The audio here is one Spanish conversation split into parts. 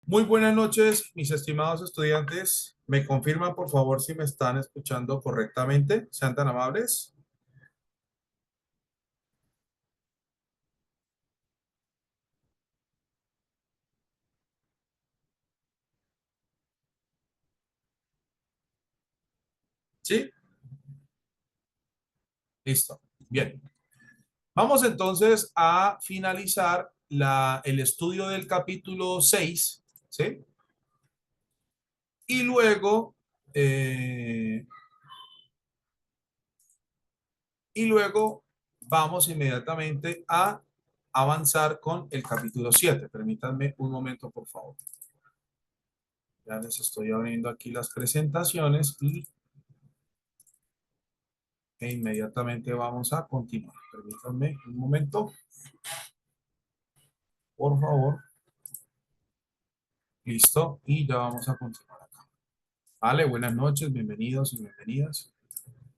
Muy buenas noches, mis estimados estudiantes. ¿Me confirman, por favor, si me están escuchando correctamente? Sean tan amables. ¿Sí? Listo. Bien. Vamos entonces a finalizar el estudio del capítulo 6, ¿sí? Y luego, eh, y luego vamos inmediatamente a avanzar con el capítulo 7. Permítanme un momento, por favor. Ya les estoy abriendo aquí las presentaciones e inmediatamente vamos a continuar. Permítanme un momento, por favor. Listo. Y ya vamos a continuar acá. Vale, buenas noches, bienvenidos y bienvenidas.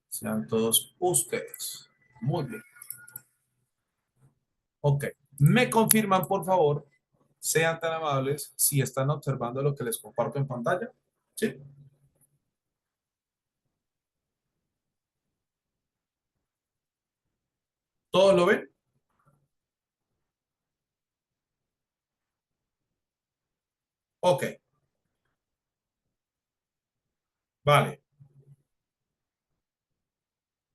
Sean todos ustedes. Muy bien. Ok. Me confirman, por favor, sean tan amables si están observando lo que les comparto en pantalla. ¿Sí? ¿Todos lo ven? Ok. Vale.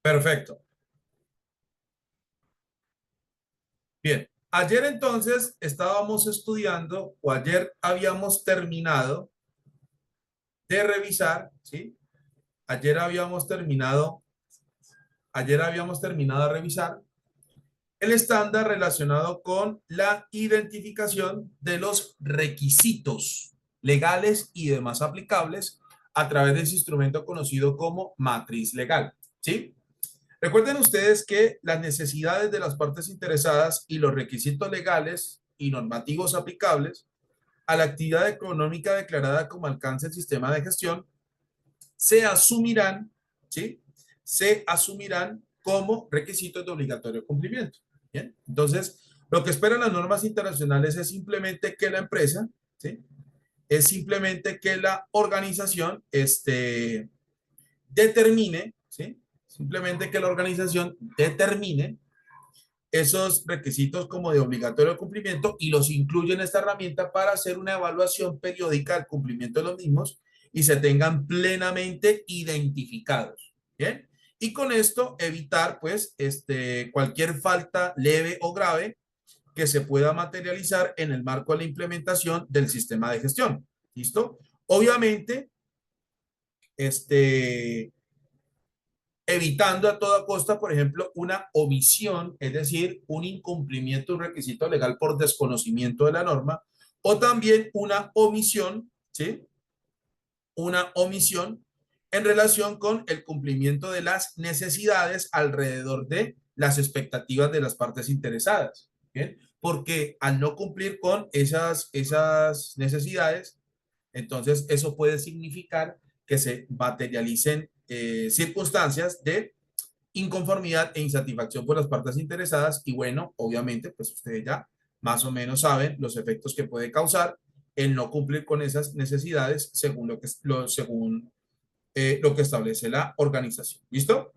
Perfecto. Bien. Ayer entonces estábamos estudiando, o ayer habíamos terminado de revisar, ¿sí? Ayer habíamos terminado, ayer habíamos terminado de revisar el estándar relacionado con la identificación de los requisitos legales y demás aplicables a través de ese instrumento conocido como matriz legal, ¿sí? Recuerden ustedes que las necesidades de las partes interesadas y los requisitos legales y normativos aplicables a la actividad económica declarada como alcance del sistema de gestión se asumirán, ¿sí? Se asumirán como requisitos de obligatorio cumplimiento. Bien, entonces, lo que esperan las normas internacionales es simplemente que la empresa, ¿sí? Es simplemente que la organización determine, ¿sí? Simplemente que la organización determine esos requisitos como de obligatorio cumplimiento y los incluye en esta herramienta para hacer una evaluación periódica del cumplimiento de los mismos y se tengan plenamente identificados. Bien. Y con esto evitar pues cualquier falta leve o grave que se pueda materializar en el marco de la implementación del sistema de gestión. ¿Listo? Obviamente, evitando a toda costa, por ejemplo, una omisión, es decir, un incumplimiento de un requisito legal por desconocimiento de la norma, o también una omisión, ¿sí? Una omisión en relación con el cumplimiento de las necesidades alrededor de las expectativas de las partes interesadas, ¿bien? Porque al no cumplir con esas necesidades, entonces eso puede significar que se materialicen circunstancias de inconformidad e insatisfacción por las partes interesadas y bueno, obviamente, pues ustedes ya más o menos saben los efectos que puede causar el no cumplir con esas necesidades según lo que establece la organización. ¿Listo?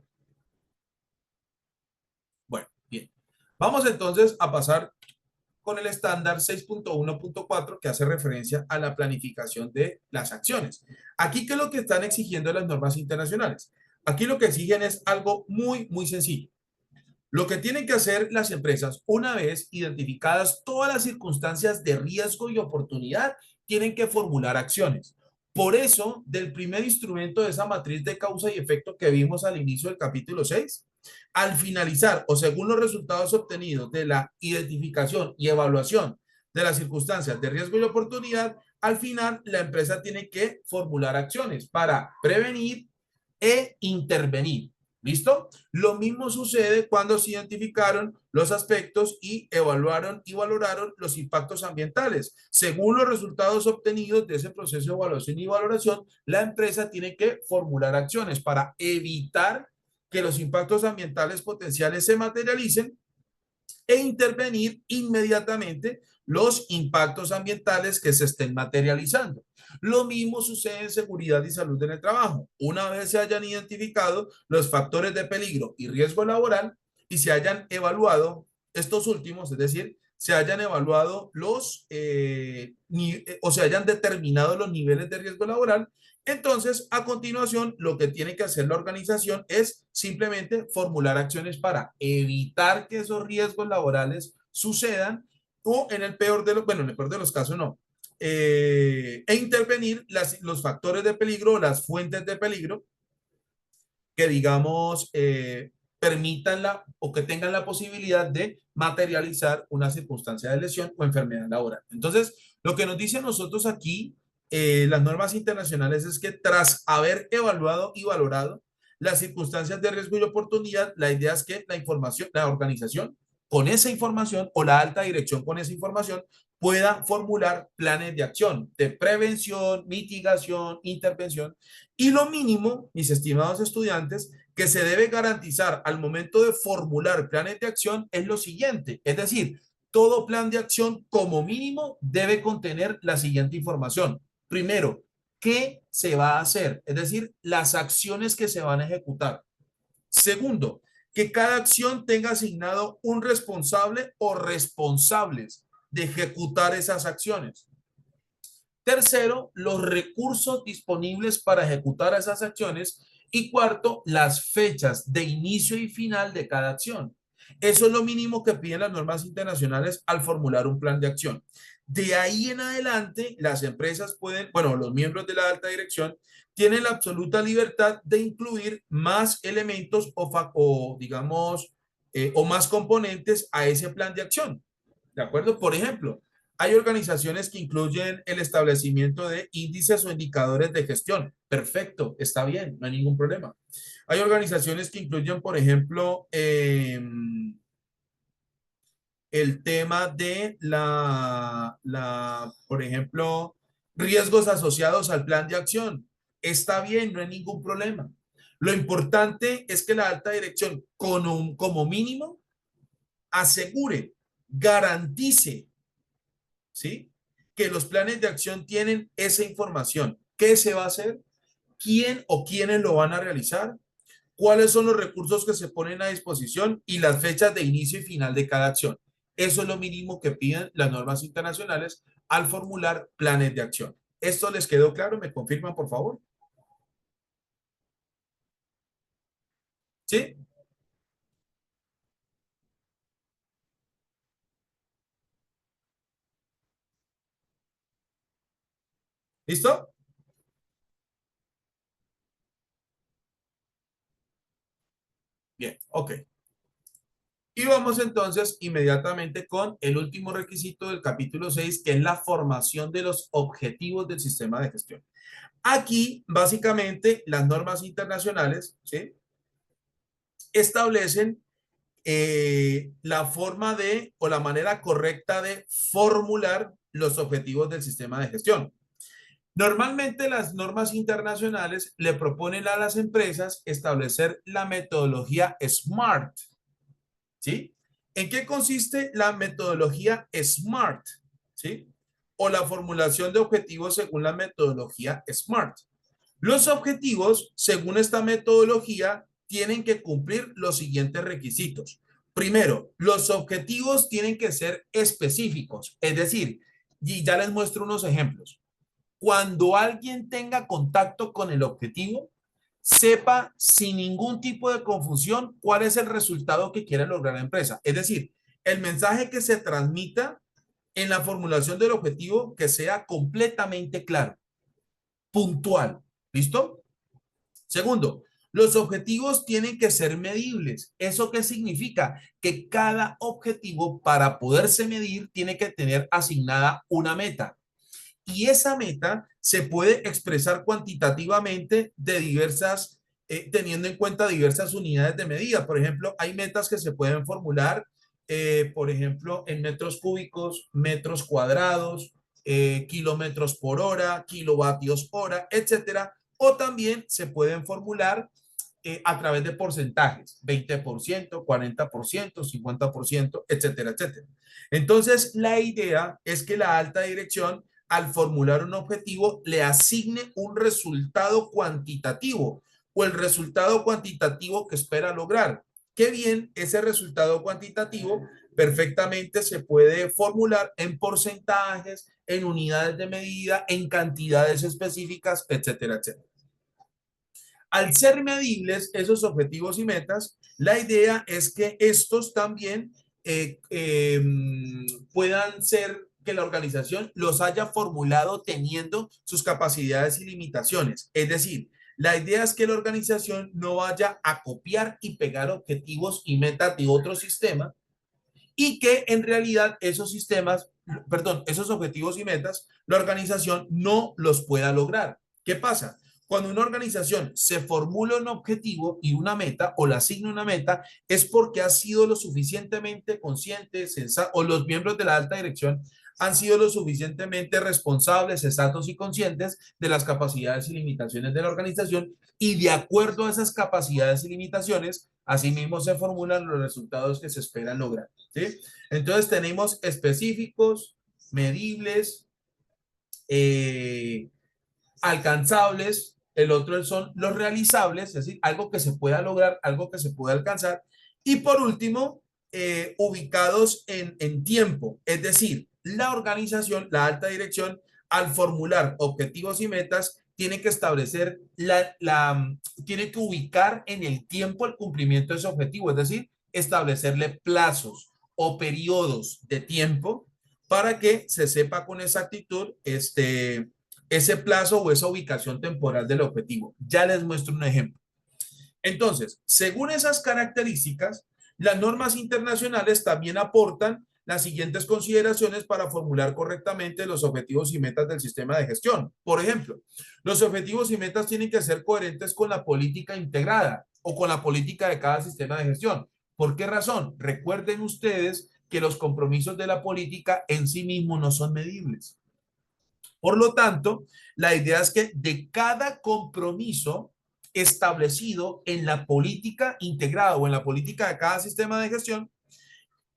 Bueno, bien. Vamos entonces a pasar con el estándar 6.1.4 que hace referencia a la planificación de las acciones. Aquí, ¿qué es lo que están exigiendo las normas internacionales? Aquí lo que exigen es algo muy, muy sencillo. Lo que tienen que hacer las empresas, una vez identificadas todas las circunstancias de riesgo y oportunidad, tienen que formular acciones. Por eso, del primer instrumento de esa matriz de causa y efecto que vimos al inicio del capítulo 6, al finalizar o según los resultados obtenidos de la identificación y evaluación de las circunstancias de riesgo y oportunidad, al final la empresa tiene que formular acciones para prevenir e intervenir. ¿Listo? Lo mismo sucede cuando se identificaron los aspectos y evaluaron y valoraron los impactos ambientales. Según los resultados obtenidos de ese proceso de evaluación y valoración, la empresa tiene que formular acciones para evitar que los impactos ambientales potenciales se materialicen e intervenir inmediatamente los impactos ambientales que se estén materializando. Lo mismo sucede en seguridad y salud en el trabajo. Una vez se hayan identificado los factores de peligro y riesgo laboral y se hayan evaluado estos últimos, es decir, se hayan evaluado o se hayan determinado los niveles de riesgo laboral, entonces, a continuación, lo que tiene que hacer la organización es simplemente formular acciones para evitar que esos riesgos laborales sucedan o en el peor de los, bueno, en el peor de los casos no, e intervenir los factores de peligro, las fuentes de peligro que digamos permitan o que tengan la posibilidad de materializar una circunstancia de lesión o enfermedad laboral. Entonces, lo que nos dice a nosotros aquí las normas internacionales es que tras haber evaluado y valorado las circunstancias de riesgo y oportunidad, la idea es que la información, la organización con esa información o la alta dirección con esa información pueda formular planes de acción, de prevención, mitigación, intervención. Y lo mínimo, mis estimados estudiantes, que se debe garantizar al momento de formular planes de acción es lo siguiente, es decir, todo plan de acción como mínimo debe contener la siguiente información. Primero, ¿qué se va a hacer? Es decir, las acciones que se van a ejecutar. Segundo, que cada acción tenga asignado un responsable o responsables de ejecutar esas acciones. Tercero, los recursos disponibles para ejecutar esas acciones. Y cuarto, las fechas de inicio y final de cada acción. Eso es lo mínimo que piden las normas internacionales al formular un plan de acción. De ahí en adelante, las empresas pueden, bueno, los miembros de la alta dirección tienen la absoluta libertad de incluir más elementos o digamos, o más componentes a ese plan de acción. ¿De acuerdo? Por ejemplo, hay organizaciones que incluyen el establecimiento de índices o indicadores de gestión. Perfecto, está bien, no hay ningún problema. Hay organizaciones que incluyen, por ejemplo, el tema de por ejemplo, riesgos asociados al plan de acción. Está bien, no hay ningún problema. Lo importante es que la alta dirección, como mínimo, asegure, garantice, ¿sí? Que los planes de acción tienen esa información. ¿Qué se va a hacer? ¿Quién o quiénes lo van a realizar? ¿Cuáles son los recursos que se ponen a disposición y las fechas de inicio y final de cada acción? Eso es lo mínimo que piden las normas internacionales al formular planes de acción. ¿Esto les quedó claro? ¿Me confirman, por favor? ¿Sí? ¿Listo? Bien, ok. Y vamos entonces inmediatamente con el último requisito del capítulo 6, que es la formación de los objetivos del sistema de gestión. Aquí, básicamente, las normas internacionales, ¿sí?, establecen la forma de o la manera correcta de formular los objetivos del sistema de gestión. Normalmente las normas internacionales le proponen a las empresas establecer la metodología SMART, ¿sí? ¿En qué consiste la metodología SMART? ¿Sí? O la formulación de objetivos según la metodología SMART. Los objetivos, según esta metodología, tienen que cumplir los siguientes requisitos. Primero, los objetivos tienen que ser específicos, es decir, y ya les muestro unos ejemplos. Cuando alguien tenga contacto con el objetivo, sepa sin ningún tipo de confusión cuál es el resultado que quiere lograr la empresa. Es decir, el mensaje que se transmita en la formulación del objetivo que sea completamente claro, puntual. ¿Listo? Segundo, los objetivos tienen que ser medibles. ¿Eso qué significa? Que cada objetivo para poderse medir tiene que tener asignada una meta. Y esa meta se puede expresar cuantitativamente teniendo en cuenta diversas unidades de medida. Por ejemplo, hay metas que se pueden formular, por ejemplo, en metros cúbicos, metros cuadrados, kilómetros por hora, kilovatios hora, etcétera. O también se pueden formular a través de porcentajes, 20%, 40%, 50%, etcétera, etcétera. Entonces, la idea es que la alta dirección, al formular un objetivo, le asigne un resultado cuantitativo o el resultado cuantitativo que espera lograr. Qué bien, ese resultado cuantitativo perfectamente se puede formular en porcentajes, en unidades de medida, en cantidades específicas, etcétera, etcétera. Al ser medibles esos objetivos y metas, la idea es que estos también puedan ser que la organización los haya formulado teniendo sus capacidades y limitaciones. Es decir, la idea es que la organización no vaya a copiar y pegar objetivos y metas de otro sistema y que en realidad esos sistemas, perdón, esos objetivos y metas, la organización no los pueda lograr. ¿Qué pasa? Cuando una organización se formula un objetivo y una meta o le asigna una meta, es porque ha sido lo suficientemente consciente, o los miembros de la alta dirección han sido lo suficientemente responsables, sensatos y conscientes de las capacidades y limitaciones de la organización y de acuerdo a esas capacidades y limitaciones, asimismo se formulan los resultados que se esperan lograr. ¿Sí? Entonces tenemos específicos, medibles, alcanzables, el otro son los realizables, es decir, algo que se pueda lograr, algo que se pueda alcanzar. Y por último, ubicados en tiempo, es decir, la organización, la alta dirección, al formular objetivos y metas, tiene que establecer, tiene que ubicar en el tiempo el cumplimiento de ese objetivo, es decir, establecerle plazos o periodos de tiempo para que se sepa con exactitud ese plazo o esa ubicación temporal del objetivo. Ya les muestro un ejemplo. Entonces, según esas características, las normas internacionales también aportan las siguientes consideraciones para formular correctamente los objetivos y metas del sistema de gestión. Por ejemplo, los objetivos y metas tienen que ser coherentes con la política integrada o con la política de cada sistema de gestión. ¿Por qué razón? Recuerden ustedes que los compromisos de la política en sí mismos no son medibles. Por lo tanto, la idea es que de cada compromiso establecido en la política integrada o en la política de cada sistema de gestión,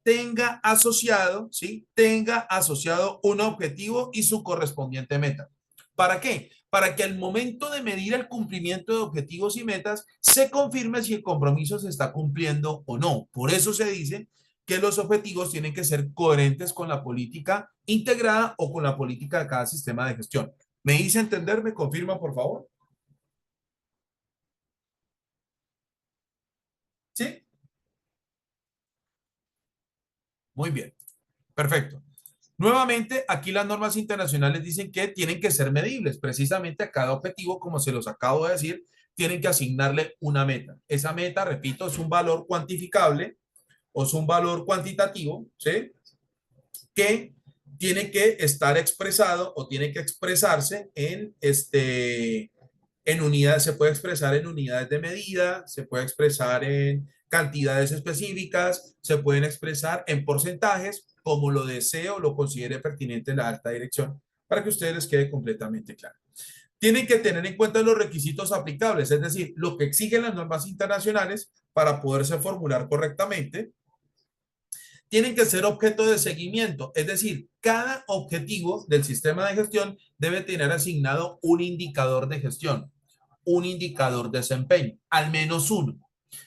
tenga asociado, ¿sí? Tenga asociado un objetivo y su correspondiente meta. ¿Para qué? Para que al momento de medir el cumplimiento de objetivos y metas, se confirme si el compromiso se está cumpliendo o no. Por eso se dice que los objetivos tienen que ser coherentes con la política integrada o con la política de cada sistema de gestión. ¿Me hice entender? ¿Me confirma, por favor? ¿Sí? Muy bien. Perfecto. Nuevamente, aquí las normas internacionales dicen que tienen que ser medibles. Precisamente a cada objetivo, como se los acabo de decir, tienen que asignarle una meta. Esa meta, repito, es un valor cuantificable o es un valor cuantitativo, ¿sí? Que tiene que estar expresado o tiene que expresarse en unidades, se puede expresar en unidades de medida, se puede expresar en cantidades específicas, se pueden expresar en porcentajes, como lo desee o lo considere pertinente la alta dirección, para que a ustedes les quede completamente claro. Tienen que tener en cuenta los requisitos aplicables, es decir, lo que exigen las normas internacionales para poderse formular correctamente. Tienen que ser objeto de seguimiento, es decir, cada objetivo del sistema de gestión debe tener asignado un indicador de gestión, un indicador de desempeño, al menos uno,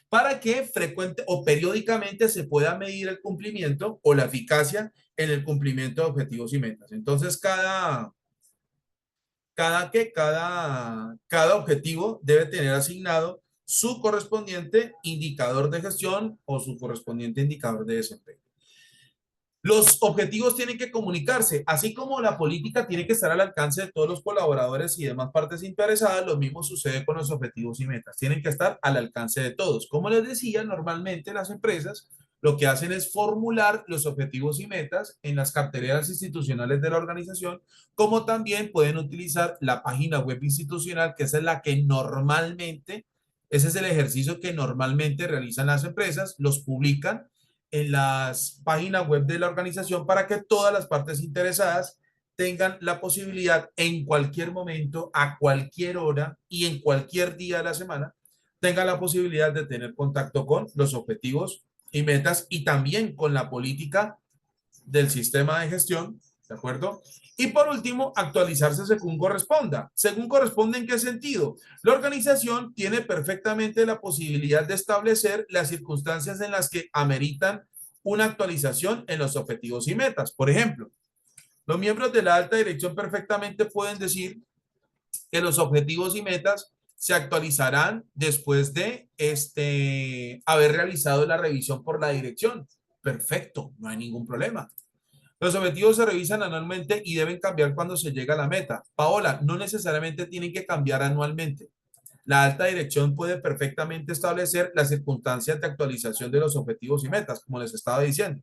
para que frecuente o periódicamente se pueda medir el cumplimiento o la eficacia en el cumplimiento de objetivos y metas. Entonces, cada objetivo debe tener asignado su correspondiente indicador de gestión o su correspondiente indicador de desempeño. Los objetivos tienen que comunicarse, así como la política tiene que estar al alcance de todos los colaboradores y demás partes interesadas, lo mismo sucede con los objetivos y metas. Tienen que estar al alcance de todos. Como les decía, normalmente las empresas lo que hacen es formular los objetivos y metas en las carteleras institucionales de la organización, como también pueden utilizar la página web institucional, que esa es la que normalmente, ese es el ejercicio que normalmente realizan las empresas, los publican en las páginas web de la organización para que todas las partes interesadas tengan la posibilidad en cualquier momento, a cualquier hora y en cualquier día de la semana tenga la posibilidad de tener contacto con los objetivos y metas y también con la política del sistema de gestión, ¿de acuerdo? Y por último, actualizarse según corresponda. ¿Según corresponde en qué sentido? La organización tiene perfectamente la posibilidad de establecer las circunstancias en las que ameritan una actualización en los objetivos y metas. Por ejemplo, los miembros de la alta dirección perfectamente pueden decir que los objetivos y metas se actualizarán después de haber realizado la revisión por la dirección. Perfecto, no hay ningún problema. Los objetivos se revisan anualmente y deben cambiar cuando se llega a la meta. Paola, no necesariamente tienen que cambiar anualmente. La alta dirección puede perfectamente establecer las circunstancias de actualización de los objetivos y metas, como les estaba diciendo.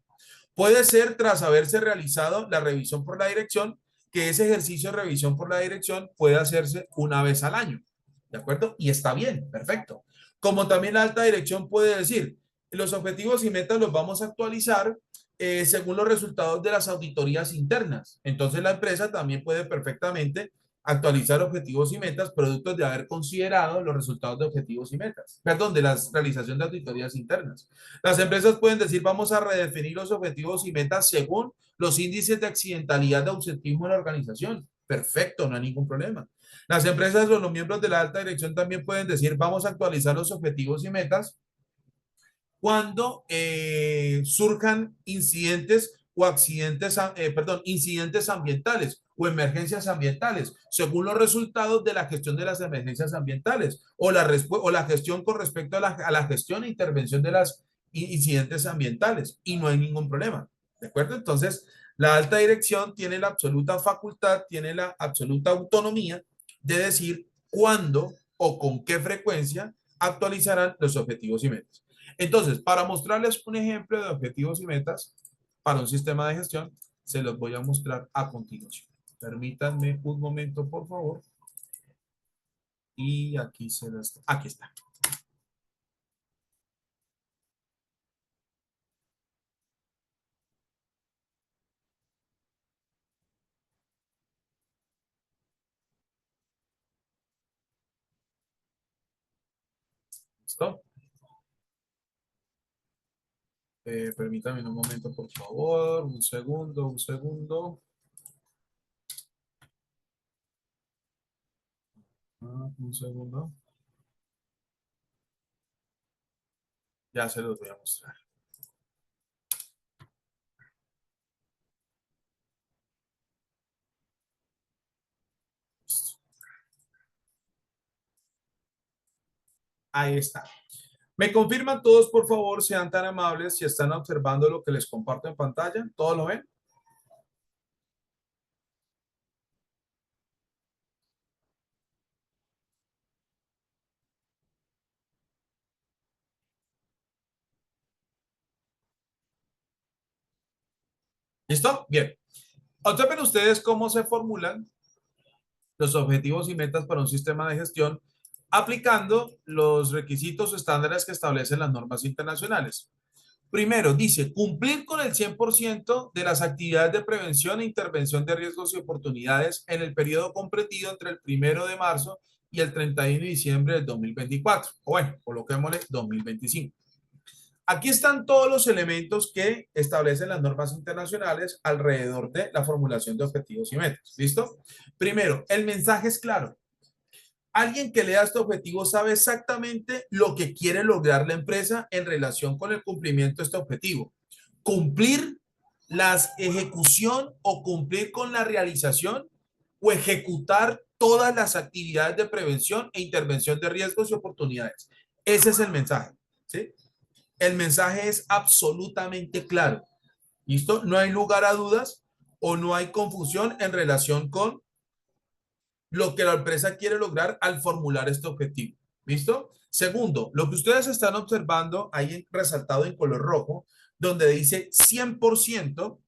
Puede ser tras haberse realizado la revisión por la dirección, que ese ejercicio de revisión por la dirección puede hacerse una vez al año. ¿De acuerdo? Y está bien, perfecto. Como también la alta dirección puede decir, los objetivos y metas los vamos a actualizar según los resultados de las auditorías internas. Entonces la empresa también puede perfectamente actualizar objetivos y metas productos de haber considerado los resultados de objetivos y metas, perdón, de la realización de auditorías internas. Las empresas pueden decir, vamos a redefinir los objetivos y metas según los índices de accidentalidad de ausentismo en la organización. Perfecto, no hay ningún problema. Las empresas o los miembros de la alta dirección también pueden decir, vamos a actualizar los objetivos y metas cuando surjan incidentes o accidentes, perdón, incidentes ambientales o emergencias ambientales, según los resultados de la gestión de las emergencias ambientales o la gestión con respecto a la gestión e intervención de las incidentes ambientales. Y no hay ningún problema. ¿De acuerdo? Entonces, la alta dirección tiene la absoluta facultad, tiene la absoluta autonomía de decir cuándo o con qué frecuencia actualizarán los objetivos y metas. Entonces, para mostrarles un ejemplo de objetivos y metas para un sistema de gestión, se los voy a mostrar a continuación. Permítanme un momento, por favor. Y aquí aquí está. ¿Listo? Permítanme un momento, por favor. Un segundo, un segundo. Un segundo. Ya se los voy a mostrar. Listo. Ahí está. ¿Me confirman todos, por favor, sean tan amables si están observando lo que les comparto en pantalla? ¿Todos lo ven? ¿Listo? Bien. Observen ustedes cómo se formulan los objetivos y metas para un sistema de gestión aplicando los requisitos o estándares que establecen las normas internacionales. Primero, dice cumplir con el 100% de las actividades de prevención e intervención de riesgos y oportunidades en el periodo comprendido entre el 1 de marzo y el 31 de diciembre del 2024. O bueno, coloquémosle 2025. Aquí están todos los elementos que establecen las normas internacionales alrededor de la formulación de objetivos y metas. ¿Listo? Primero, el mensaje es claro. Alguien que lea este objetivo sabe exactamente lo que quiere lograr la empresa en relación con el cumplimiento de este objetivo. Cumplir la ejecución o cumplir con la realización o ejecutar todas las actividades de prevención e intervención de riesgos y oportunidades. Ese es el mensaje. ¿Sí? El mensaje es absolutamente claro. ¿Listo? No hay lugar a dudas o no hay confusión en relación con lo que la empresa quiere lograr al formular este objetivo. ¿Listo? Segundo, lo que ustedes están observando ahí resaltado en color rojo, donde dice 100%,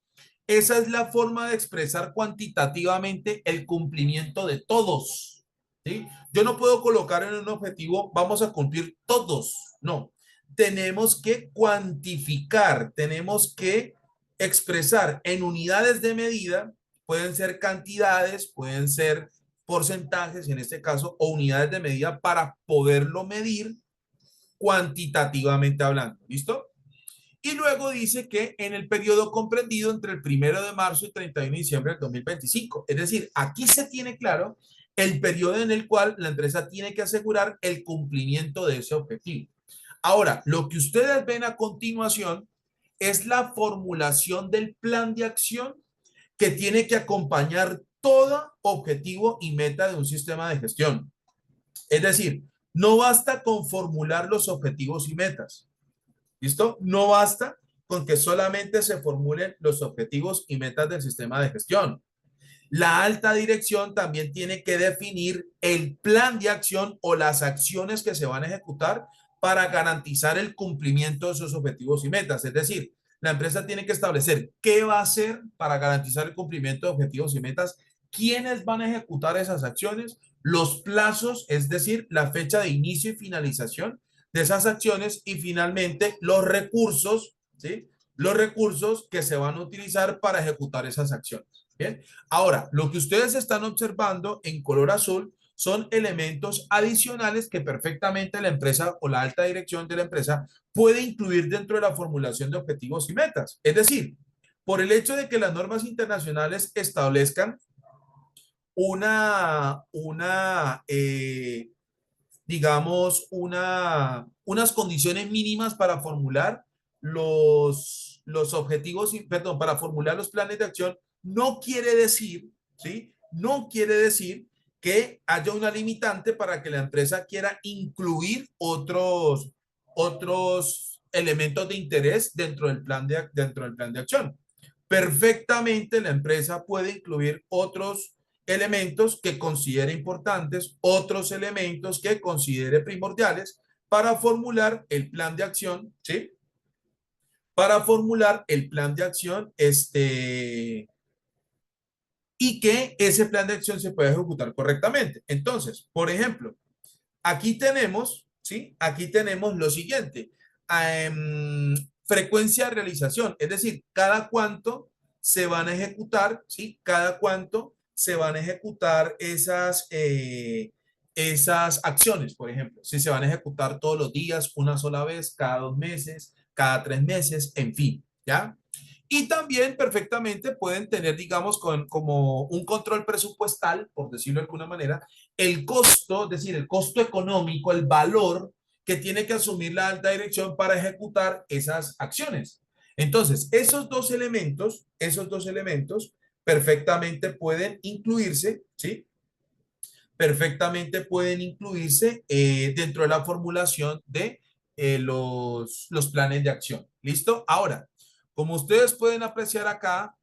esa es la forma de expresar cuantitativamente el cumplimiento de todos. ¿Sí? Yo no puedo colocar en un objetivo, vamos a cumplir todos. No, tenemos que cuantificar, tenemos que expresar en unidades de medida, pueden ser cantidades, pueden ser porcentajes en este caso, o unidades de medida para poderlo medir cuantitativamente hablando. ¿Listo? Y luego dice que en el periodo comprendido entre el 1 de marzo y 31 de diciembre del 2025. Es decir, aquí se tiene claro el periodo en el cual la empresa tiene que asegurar el cumplimiento de ese objetivo. Ahora, lo que ustedes ven a continuación es la formulación del plan de acción que tiene que acompañar todo objetivo y meta de un sistema de gestión. Es decir, no basta con formular los objetivos y metas. ¿Listo? No basta con que solamente se formulen los objetivos y metas del sistema de gestión. La alta dirección también tiene que definir el plan de acción o las acciones que se van a ejecutar para garantizar el cumplimiento de esos objetivos y metas. Es decir, la empresa tiene que establecer qué va a hacer para garantizar el cumplimiento de objetivos y metas, quiénes van a ejecutar esas acciones, los plazos, es decir, la fecha de inicio y finalización de esas acciones y finalmente los recursos, ¿sí? Los recursos que se van a utilizar para ejecutar esas acciones. Bien, ahora, lo que ustedes están observando en color azul son elementos adicionales que perfectamente la empresa o la alta dirección de la empresa puede incluir dentro de la formulación de objetivos y metas. Es decir, por el hecho de que las normas internacionales establezcan una digamos, unas condiciones mínimas para formular los objetivos, perdón, para formular los planes de acción, no quiere decir, ¿sí? No quiere decir que haya una limitante para que la empresa quiera incluir otros elementos de interés dentro del plan de acción. Perfectamente la empresa puede incluir otros elementos que considere importantes, otros elementos que considere primordiales para formular el plan de acción, ¿sí? Para formular el plan de acción, y que ese plan de acción se pueda ejecutar correctamente. Entonces, por ejemplo, aquí tenemos, ¿sí? Aquí tenemos lo siguiente. Frecuencia de realización, es decir, cada cuánto se van a ejecutar, ¿sí? Cada cuánto se van a ejecutar esas acciones, por ejemplo. Si se van a ejecutar todos los días, una sola vez, cada 2 meses, cada 3 meses, en fin, ¿ya? Y también perfectamente pueden tener, digamos, como un control presupuestal, por decirlo de alguna manera, el costo, es decir, el costo económico, el valor que tiene que asumir la alta dirección para ejecutar esas acciones. Entonces, esos dos elementos perfectamente pueden incluirse, ¿sí? Perfectamente pueden incluirse dentro de la formulación de los planes de acción. ¿Listo? Ahora, como ustedes pueden apreciar acá,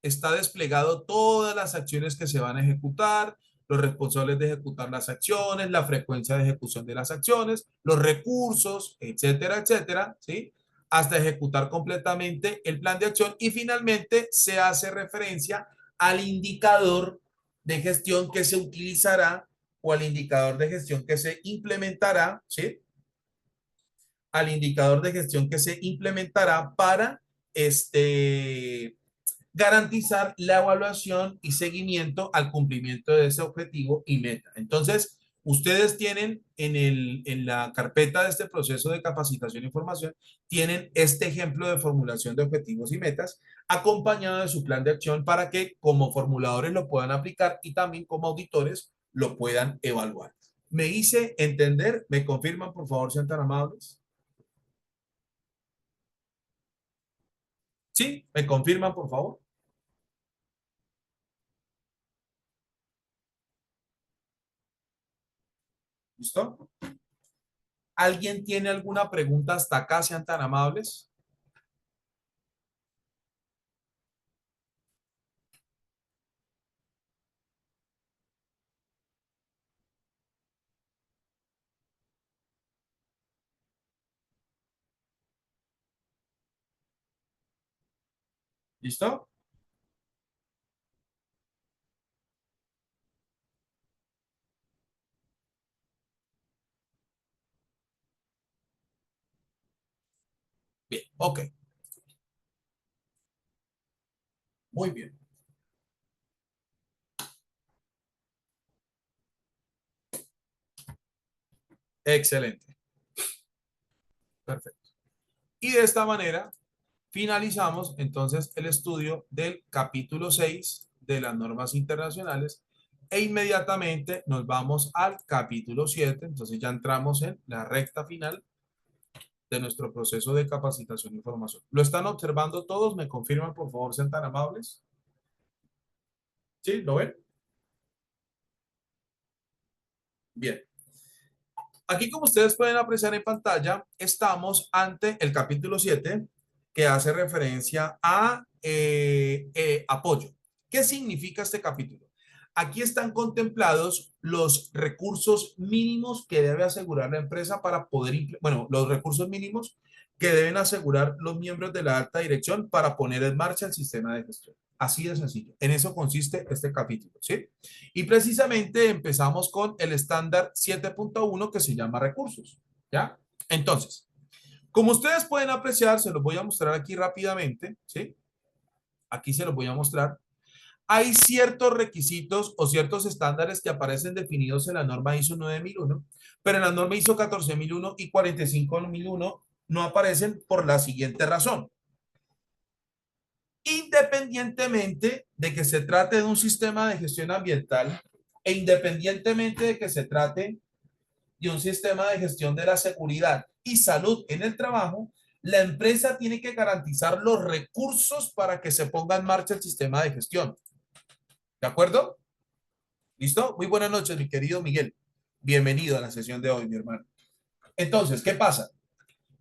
está desplegado todas las acciones que se van a ejecutar, los responsables de ejecutar las acciones, la frecuencia de ejecución de las acciones, los recursos, etcétera, etcétera, ¿sí? Hasta ejecutar completamente el plan de acción y finalmente se hace referencia al indicador de gestión que se utilizará o al indicador de gestión que se implementará, ¿sí? Al indicador de gestión que se implementará para garantizar la evaluación y seguimiento al cumplimiento de ese objetivo y meta. Entonces, ustedes tienen en la carpeta de este proceso de capacitación e información, tienen este ejemplo de formulación de objetivos y metas acompañado de su plan de acción para que como formuladores lo puedan aplicar y también como auditores lo puedan evaluar. ¿Me hice entender? ¿Me confirman, por favor, sean tan amables? ¿Sí? ¿Me confirman, por favor? ¿Listo? ¿Alguien tiene alguna pregunta hasta acá? Sean tan amables. ¿Listo? Bien, ok, muy bien, excelente. Perfecto. Y de esta manera finalizamos entonces el estudio del capítulo 6 de las normas internacionales e inmediatamente nos vamos al capítulo 7. Entonces ya entramos en la recta final de nuestro proceso de capacitación y formación. ¿Lo están observando todos? ¿Me confirman, por favor, sean tan amables? ¿Sí? ¿Lo ven? Bien. Aquí, como ustedes pueden apreciar en pantalla, estamos ante el capítulo 7 que hace referencia a apoyo. ¿Qué significa este capítulo? Aquí están contemplados los recursos mínimos que debe asegurar la empresa para poder, bueno, los recursos mínimos que deben asegurar los miembros de la alta dirección para poner en marcha el sistema de gestión. Así de sencillo. En eso consiste este capítulo, ¿sí? Y precisamente empezamos con el estándar 7.1 que se llama recursos, ¿ya? Entonces, como ustedes pueden apreciar, se los voy a mostrar aquí rápidamente, ¿sí? Aquí se los voy a mostrar. Hay ciertos requisitos o ciertos estándares que aparecen definidos en la norma ISO 9001, pero en la norma ISO 14001 y 45001 no aparecen por la siguiente razón. Independientemente de que se trate de un sistema de gestión ambiental e independientemente de que se trate de un sistema de gestión de la seguridad y salud en el trabajo, la empresa tiene que garantizar los recursos para que se ponga en marcha el sistema de gestión. ¿De acuerdo? ¿Listo? Muy buenas noches, mi querido Miguel. Bienvenido a la sesión de hoy, mi hermano. Entonces, ¿qué pasa?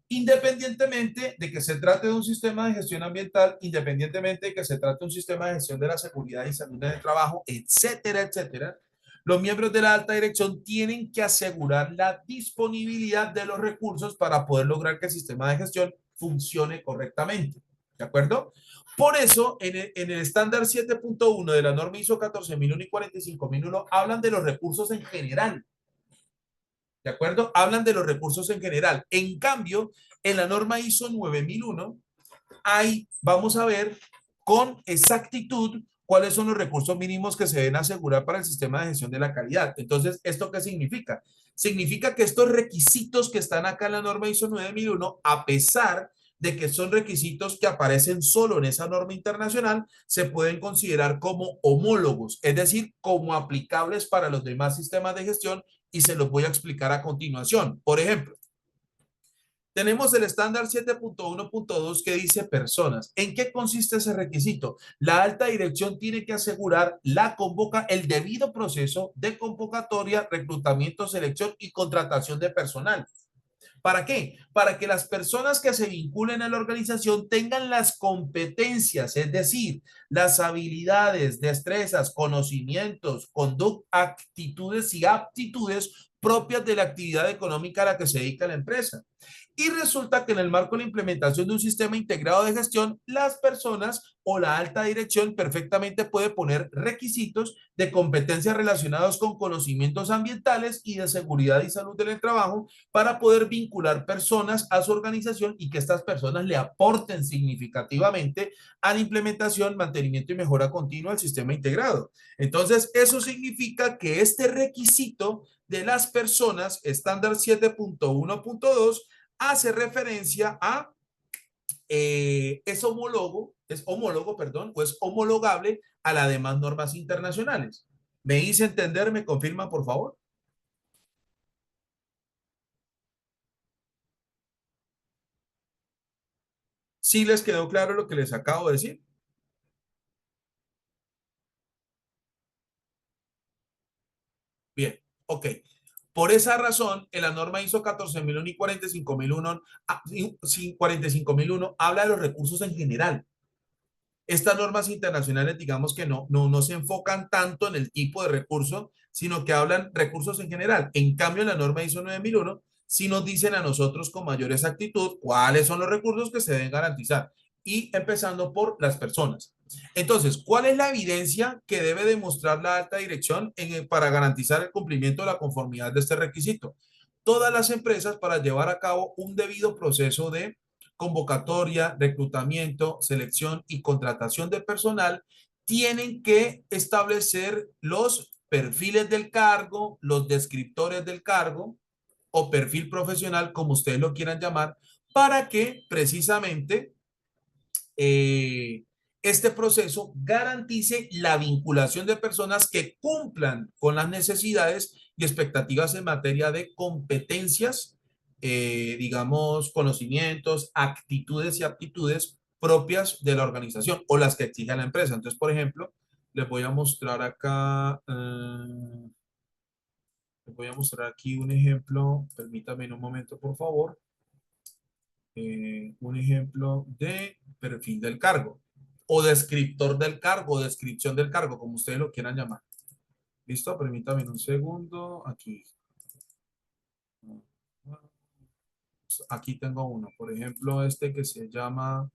Independientemente de que se trate de un sistema de gestión ambiental, independientemente de que se trate de un sistema de gestión de la seguridad y salud en el trabajo, etcétera, etcétera, los miembros de la alta dirección tienen que asegurar la disponibilidad de los recursos para poder lograr que el sistema de gestión funcione correctamente. ¿De acuerdo? Por eso, en el estándar 7.1 de la norma ISO 14001 y 45001 hablan de los recursos en general. ¿De acuerdo? Hablan de los recursos en general. En cambio, en la norma ISO 9001, ahí vamos a ver con exactitud cuáles son los recursos mínimos que se deben asegurar para el sistema de gestión de la calidad. Entonces, ¿esto qué significa? Significa que estos requisitos que están acá en la norma ISO 9001, a pesar de que son requisitos que aparecen solo en esa norma internacional, se pueden considerar como homólogos, es decir, como aplicables para los demás sistemas de gestión y se los voy a explicar a continuación. Por ejemplo, tenemos el estándar 7.1.2 que dice personas. ¿En qué consiste ese requisito? La alta dirección tiene que asegurar el debido proceso de convocatoria, reclutamiento, selección y contratación de personal. ¿Para qué? Para que las personas que se vinculen a la organización tengan las competencias, es decir, las habilidades, destrezas, conocimientos, conductas, actitudes y aptitudes propias de la actividad económica a la que se dedica la empresa. Y resulta que en el marco de la implementación de un sistema integrado de gestión, las personas o la alta dirección perfectamente puede poner requisitos de competencias relacionados con conocimientos ambientales y de seguridad y salud en el trabajo para poder vincular personas a su organización y que estas personas le aporten significativamente a la implementación, mantenimiento y mejora continua del sistema integrado. Entonces, eso significa que este requisito de las personas, estándar 7.1.2, hace referencia a perdón, o es homologable a las demás normas internacionales. ¿Me hice entender? ¿Me confirman, por favor? ¿Sí les quedó claro lo que les acabo de decir? Bien, ok. Por esa razón, en la norma ISO 14001 y 45001, 45001 habla de los recursos en general. Estas normas internacionales, digamos que no se enfocan tanto en el tipo de recurso, sino que hablan recursos en general. En cambio, en la norma ISO 9001, sí nos dicen a nosotros con mayor exactitud cuáles son los recursos que se deben garantizar. Y empezando por las personas. Entonces, ¿cuál es la evidencia que debe demostrar la alta dirección para garantizar el cumplimiento de la conformidad de este requisito? Todas las empresas, para llevar a cabo un debido proceso de convocatoria, reclutamiento, selección y contratación de personal, tienen que establecer los perfiles del cargo, los descriptores del cargo o perfil profesional, como ustedes lo quieran llamar, para que precisamente este proceso garantice la vinculación de personas que cumplan con las necesidades y expectativas en materia de competencias, digamos, conocimientos, actitudes y aptitudes propias de la organización o las que exige la empresa. Entonces, por ejemplo, les voy a mostrar acá, les voy a mostrar aquí un ejemplo. Permítame un momento, por favor. Un ejemplo de perfil del cargo o descriptor del cargo, o descripción del cargo, como ustedes lo quieran llamar. ¿Listo? Permítame un segundo. Aquí tengo uno. Por ejemplo, este que se llama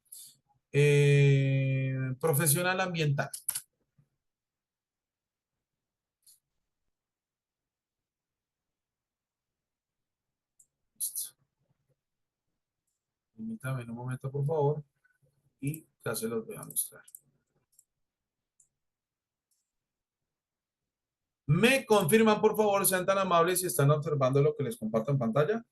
profesional ambiental. Listo. Permítame un momento, por favor, y ya se los voy a mostrar. ¿Me confirman, por favor, sean tan amables si están observando lo que les comparto en pantalla?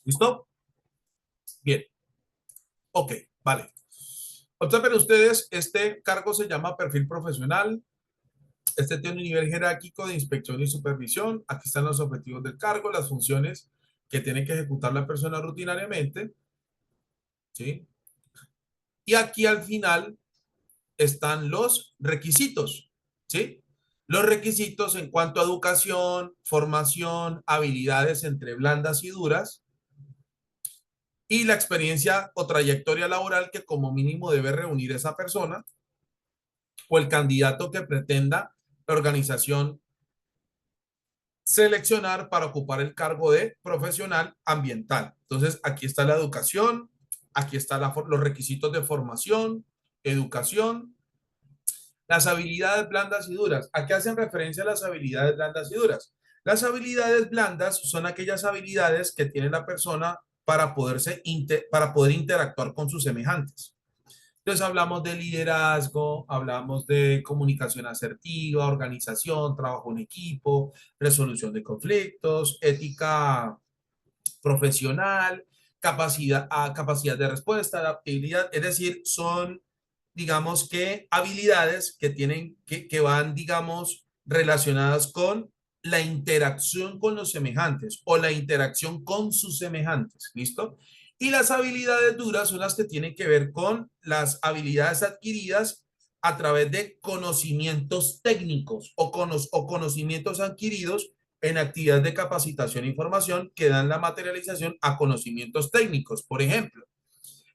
¿Listo? Bien. Ok, vale. Observen ustedes, este cargo se llama perfil profesional. Este tiene un nivel jerárquico de inspección y supervisión. Aquí están los objetivos del cargo, las funciones que tiene que ejecutar la persona rutinariamente, ¿sí? Y aquí al final están los requisitos, ¿sí? Los requisitos en cuanto a educación, formación, habilidades entre blandas y duras y la experiencia o trayectoria laboral que como mínimo debe reunir esa persona o el candidato que pretenda la organización seleccionar para ocupar el cargo de profesional ambiental. Entonces, aquí está la educación, aquí están los requisitos de formación, educación, las habilidades blandas y duras. ¿A qué hacen referencia las habilidades blandas y duras? Las habilidades blandas son aquellas habilidades que tiene la persona para poder interactuar con sus semejantes. Entonces hablamos de liderazgo, hablamos de comunicación asertiva, organización, trabajo en equipo, resolución de conflictos, ética profesional, capacidad de respuesta, adaptabilidad, es decir, son, digamos que, habilidades que van, digamos, relacionadas con la interacción con los semejantes o la interacción con sus semejantes, ¿listo? Y las habilidades duras son las que tienen que ver con las habilidades adquiridas a través de conocimientos técnicos o conocimientos adquiridos en actividades de capacitación e información que dan la materialización a conocimientos técnicos. Por ejemplo,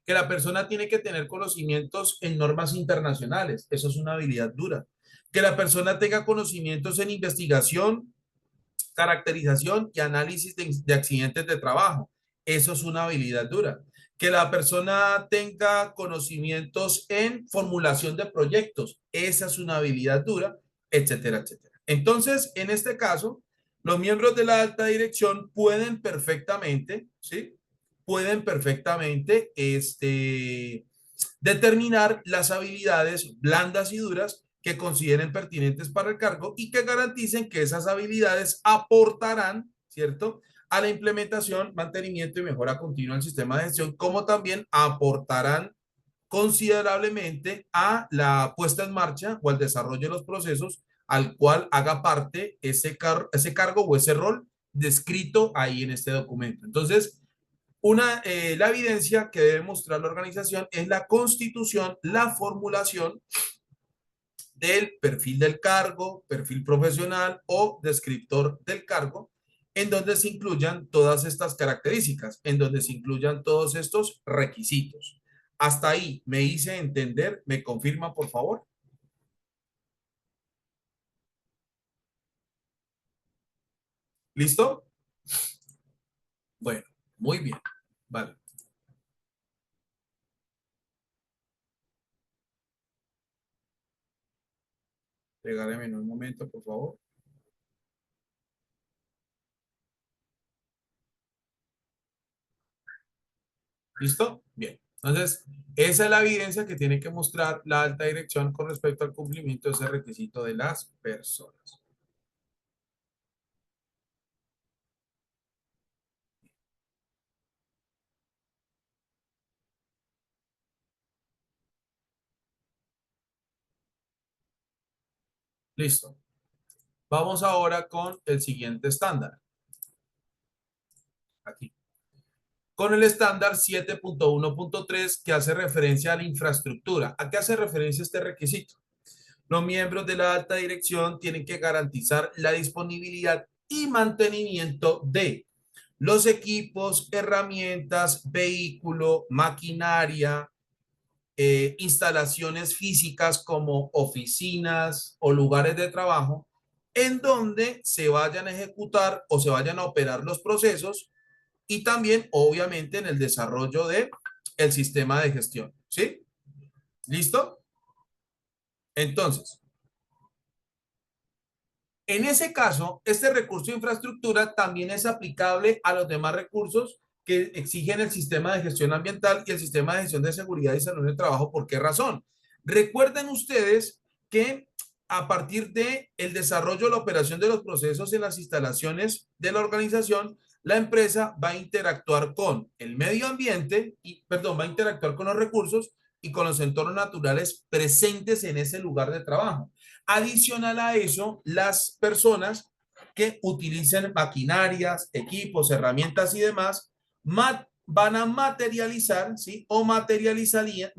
que la persona tiene que tener conocimientos en normas internacionales, eso es una habilidad dura. Que la persona tenga conocimientos en investigación, caracterización y análisis de accidentes de trabajo, eso es una habilidad dura. Que la persona tenga conocimientos en formulación de proyectos, esa es una habilidad dura, etcétera, etcétera. Entonces, en este caso, los miembros de la alta dirección pueden perfectamente, ¿sí? Pueden perfectamente determinar las habilidades blandas y duras que consideren pertinentes para el cargo y que garanticen que esas habilidades aportarán, ¿cierto?, a la implementación, mantenimiento y mejora continua del sistema de gestión, como también aportarán considerablemente a la puesta en marcha o al desarrollo de los procesos al cual haga parte ese cargo o ese rol descrito ahí en este documento. Entonces, la evidencia que debe mostrar la organización es la constitución, la formulación del perfil del cargo, perfil profesional o descriptor del cargo, en donde se incluyan todas estas características, en donde se incluyan todos estos requisitos. Hasta ahí me hice entender, me confirma, por favor. ¿Listo? Bueno, muy bien. Vale. Regáleme un momento, por favor. ¿Listo? Bien. Entonces, Esa es la evidencia que tiene que mostrar la alta dirección con respecto al cumplimiento de ese requisito de las personas. Listo. Vamos ahora con el siguiente estándar. Aquí. Con el estándar 7.1.3 que hace referencia a la infraestructura. ¿A qué hace referencia este requisito? Los miembros de la alta dirección tienen que garantizar la disponibilidad y mantenimiento de los equipos, herramientas, vehículo, maquinaria, instalaciones físicas como oficinas o lugares de trabajo en donde se vayan a ejecutar o se vayan a operar los procesos y también, obviamente, en el desarrollo de el sistema de gestión. ¿Sí? ¿Listo? Entonces, en ese caso, este recurso de infraestructura también es aplicable a los demás recursos que exigen el sistema de gestión ambiental y el sistema de gestión de seguridad y salud en el trabajo. ¿Por qué razón? Recuerden ustedes que a partir de el desarrollo o la operación de los procesos en las instalaciones de la organización, la empresa va a interactuar con el medio ambiente y, perdón, va a interactuar con los recursos y con los entornos naturales presentes en ese lugar de trabajo. Adicional a eso, las personas que utilicen maquinarias, equipos, herramientas y demás, van a materializar, ¿sí? O materializarían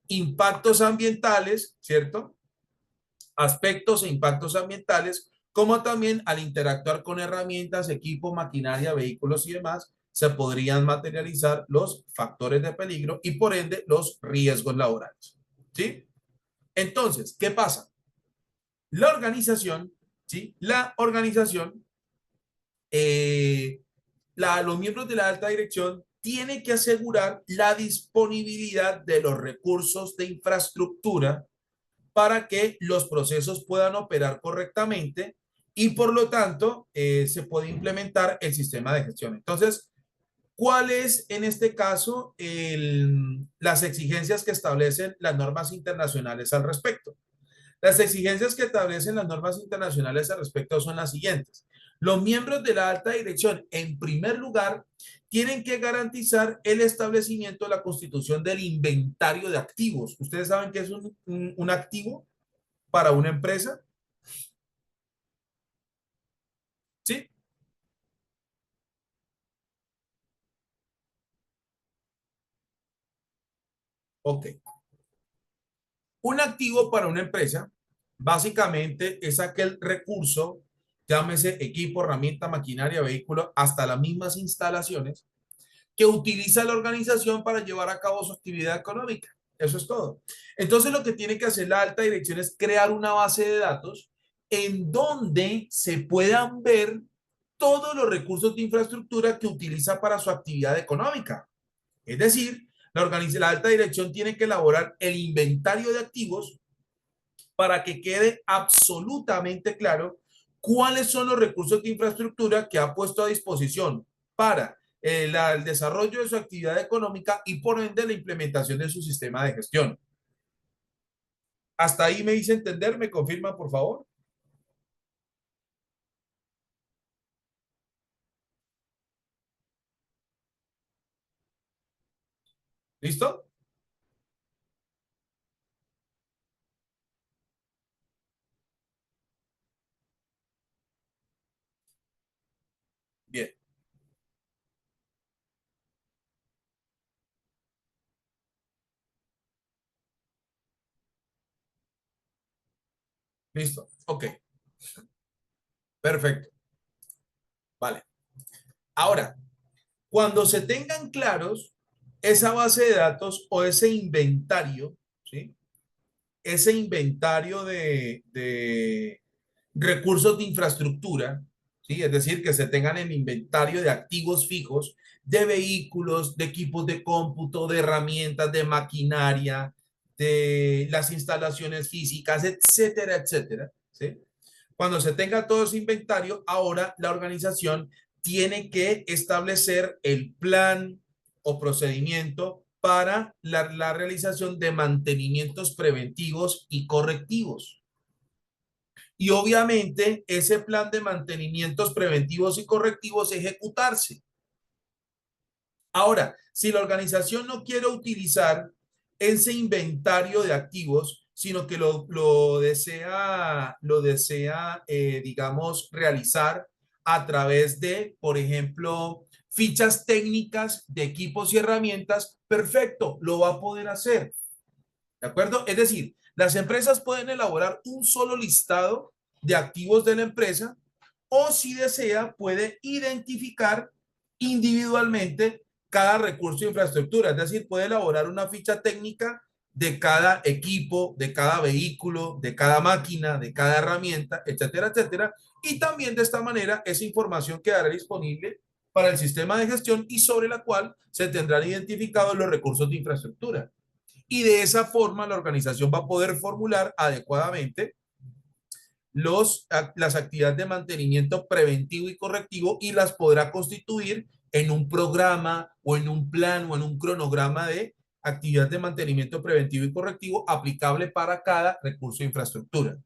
impactos ambientales, ¿cierto? Aspectos e impactos ambientales, como también al interactuar con herramientas, equipo, maquinaria, vehículos y demás, se podrían materializar los factores de peligro y por ende los riesgos laborales. ¿Sí? Entonces, ¿qué pasa? La organización, ¿sí? La organización, eh, los miembros de la alta dirección tienen que asegurar la disponibilidad de los recursos de infraestructura para que los procesos puedan operar correctamente y por lo tanto se puede implementar el sistema de gestión. Entonces, ¿cuáles en este caso las exigencias que establecen las normas internacionales al respecto? Las exigencias que establecen las normas internacionales al respecto son las siguientes. Los miembros de la alta dirección, en primer lugar, tienen que garantizar el establecimiento de la constitución del inventario de activos. ¿Ustedes saben qué es un activo para una empresa? Sí. Ok. Un activo para una empresa, básicamente es aquel recurso, llámese equipo, herramienta, maquinaria, vehículo, hasta las mismas instalaciones que utiliza la organización para llevar a cabo su actividad económica. Eso es todo. Entonces, lo que tiene que hacer la alta dirección es crear una base de datos en donde se puedan ver todos los recursos de infraestructura que utiliza para su actividad económica. Es decir, la alta dirección tiene que elaborar el inventario de activos para que quede absolutamente claro cuáles son los recursos de infraestructura que ha puesto a disposición para el desarrollo de su actividad económica y por ende la implementación de su sistema de gestión. Hasta ahí me hice entender, me confirma, por favor. ¿Listo? Bien, listo. Ok, perfecto. Vale. Ahora, cuando se tengan claros esa base de datos o ese inventario, ¿sí? Ese inventario de recursos de infraestructura, ¿sí? Es decir, que se tengan el inventario de activos fijos, de vehículos, de equipos de cómputo, de herramientas, de maquinaria, de las instalaciones físicas, etcétera, etcétera, ¿sí? Cuando se tenga todo ese inventario, ahora la organización tiene que establecer el plan, o procedimiento para la realización de mantenimientos preventivos y correctivos. Y obviamente ese plan de mantenimientos preventivos y correctivos ejecutarse. Ahora, si la organización no quiere utilizar ese inventario de activos, sino que lo desea, digamos, realizar a través de, por ejemplo, fichas técnicas de equipos y herramientas, perfecto, lo va a poder hacer. ¿De acuerdo? Es decir, las empresas pueden elaborar un solo listado de activos de la empresa o si desea puede identificar individualmente cada recurso de infraestructura. Es decir, puede elaborar una ficha técnica de cada equipo, de cada vehículo, de cada máquina, de cada herramienta, etcétera, etcétera. Y también de esta manera esa información quedará disponible para el sistema de gestión y sobre la cual se tendrán identificados los recursos de infraestructura. Y de esa forma la organización va a poder formular adecuadamente las actividades de mantenimiento preventivo y correctivo y las podrá constituir en un programa o en un plan o en un cronograma de actividad de mantenimiento preventivo y correctivo aplicable para cada recurso de infraestructura.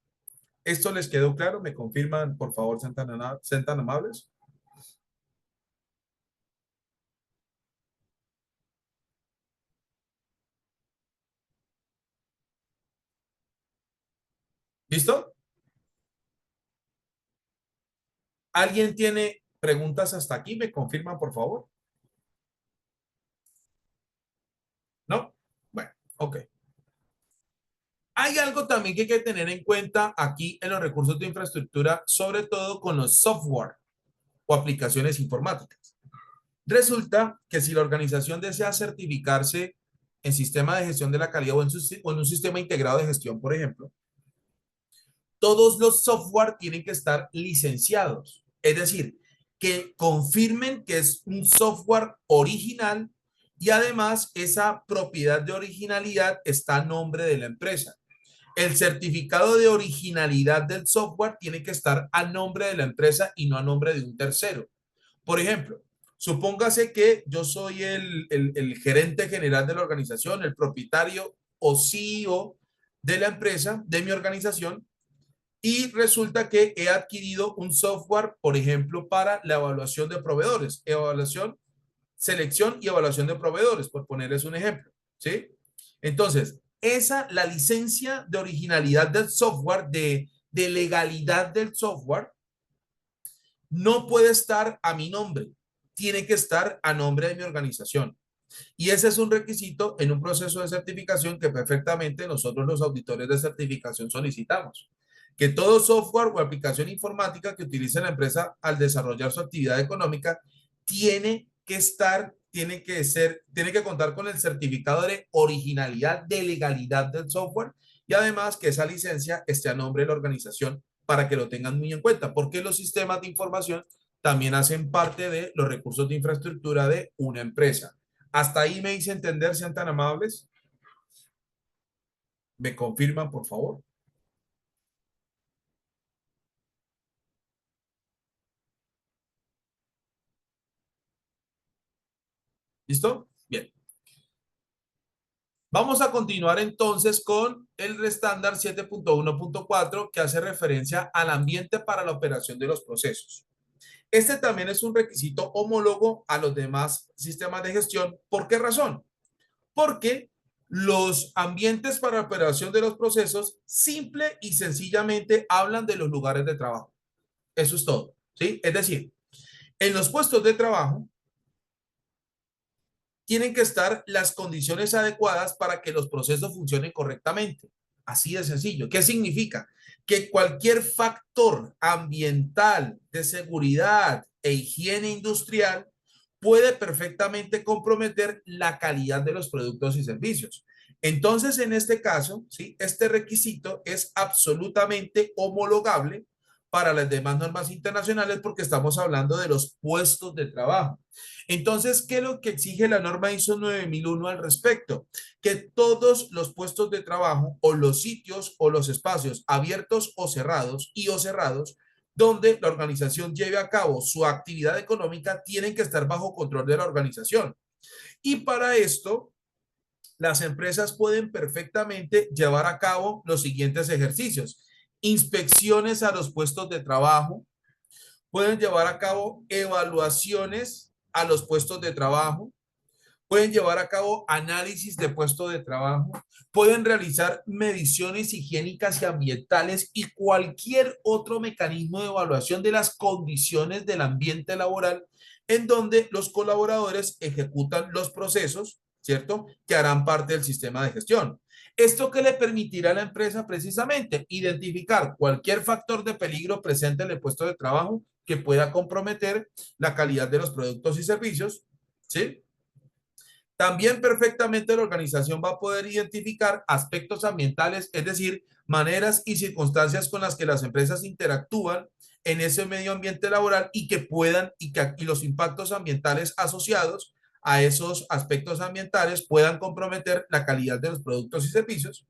¿Esto les quedó claro? ¿Me confirman, por favor, sean tan amables? ¿Listo? ¿Alguien tiene preguntas hasta aquí? ¿Me confirman, por favor? ¿No? Bueno, ok. Hay algo también que hay que tener en cuenta aquí en los recursos de infraestructura, sobre todo con los software o aplicaciones informáticas. Resulta que si la organización desea certificarse en sistema de gestión de la calidad o en un sistema integrado de gestión, por ejemplo, todos los software tienen que estar licenciados. Es decir, que confirmen que es un software original y además esa propiedad de originalidad está a nombre de la empresa. El certificado de originalidad del software tiene que estar a nombre de la empresa y no a nombre de un tercero. Por ejemplo, supóngase que yo soy el gerente general de la organización, el propietario o CEO de la empresa, de mi organización, y resulta que he adquirido un software, por ejemplo, para la evaluación de proveedores, evaluación, selección y evaluación de proveedores, por ponerles un ejemplo, ¿sí? Entonces, la licencia de originalidad del software, de legalidad del software, no puede estar a mi nombre, tiene que estar a nombre de mi organización. Y ese es un requisito en un proceso de certificación que perfectamente nosotros los auditores de certificación solicitamos. Que todo software o aplicación informática que utilice la empresa al desarrollar su actividad económica tiene que estar, tiene que contar con el certificado de originalidad, de legalidad del software y además que esa licencia esté a nombre de la organización para que lo tengan muy en cuenta, porque los sistemas de información también hacen parte de los recursos de infraestructura de una empresa. Hasta ahí me hice entender, sean tan amables. ¿Me confirman, por favor? ¿Listo? Bien. Vamos a continuar entonces con el estándar 7.1.4 que hace referencia al ambiente para la operación de los procesos. Este también es un requisito homólogo a los demás sistemas de gestión. ¿Por qué razón? Porque los ambientes para la operación de los procesos simple y sencillamente hablan de los lugares de trabajo. Eso es todo, ¿sí? Es decir, en los puestos de trabajo tienen que estar las condiciones adecuadas para que los procesos funcionen correctamente. Así de sencillo. ¿Qué significa? Que cualquier factor ambiental, de seguridad e higiene industrial puede perfectamente comprometer la calidad de los productos y servicios. Entonces, en este caso, ¿sí? Este requisito es absolutamente homologable para las demás normas internacionales porque estamos hablando de los puestos de trabajo. Entonces, ¿qué es lo que exige la norma ISO 9001 al respecto? Que todos los puestos de trabajo o los sitios o los espacios abiertos o cerrados donde la organización lleve a cabo su actividad económica tienen que estar bajo control de la organización. Y para esto, las empresas pueden perfectamente llevar a cabo los siguientes ejercicios. Inspecciones a los puestos de trabajo, pueden llevar a cabo evaluaciones a los puestos de trabajo, pueden llevar a cabo análisis de puesto de trabajo, pueden realizar mediciones higiénicas y ambientales y cualquier otro mecanismo de evaluación de las condiciones del ambiente laboral en donde los colaboradores ejecutan los procesos, ¿cierto? Que harán parte del sistema de gestión. Esto que le permitirá a la empresa precisamente identificar cualquier factor de peligro presente en el puesto de trabajo que pueda comprometer la calidad de los productos y servicios, ¿sí? También perfectamente la organización va a poder identificar aspectos ambientales, es decir, maneras y circunstancias con las que las empresas interactúan en ese medio ambiente laboral y que puedan y los impactos ambientales asociados a esos aspectos ambientales puedan comprometer la calidad de los productos y servicios.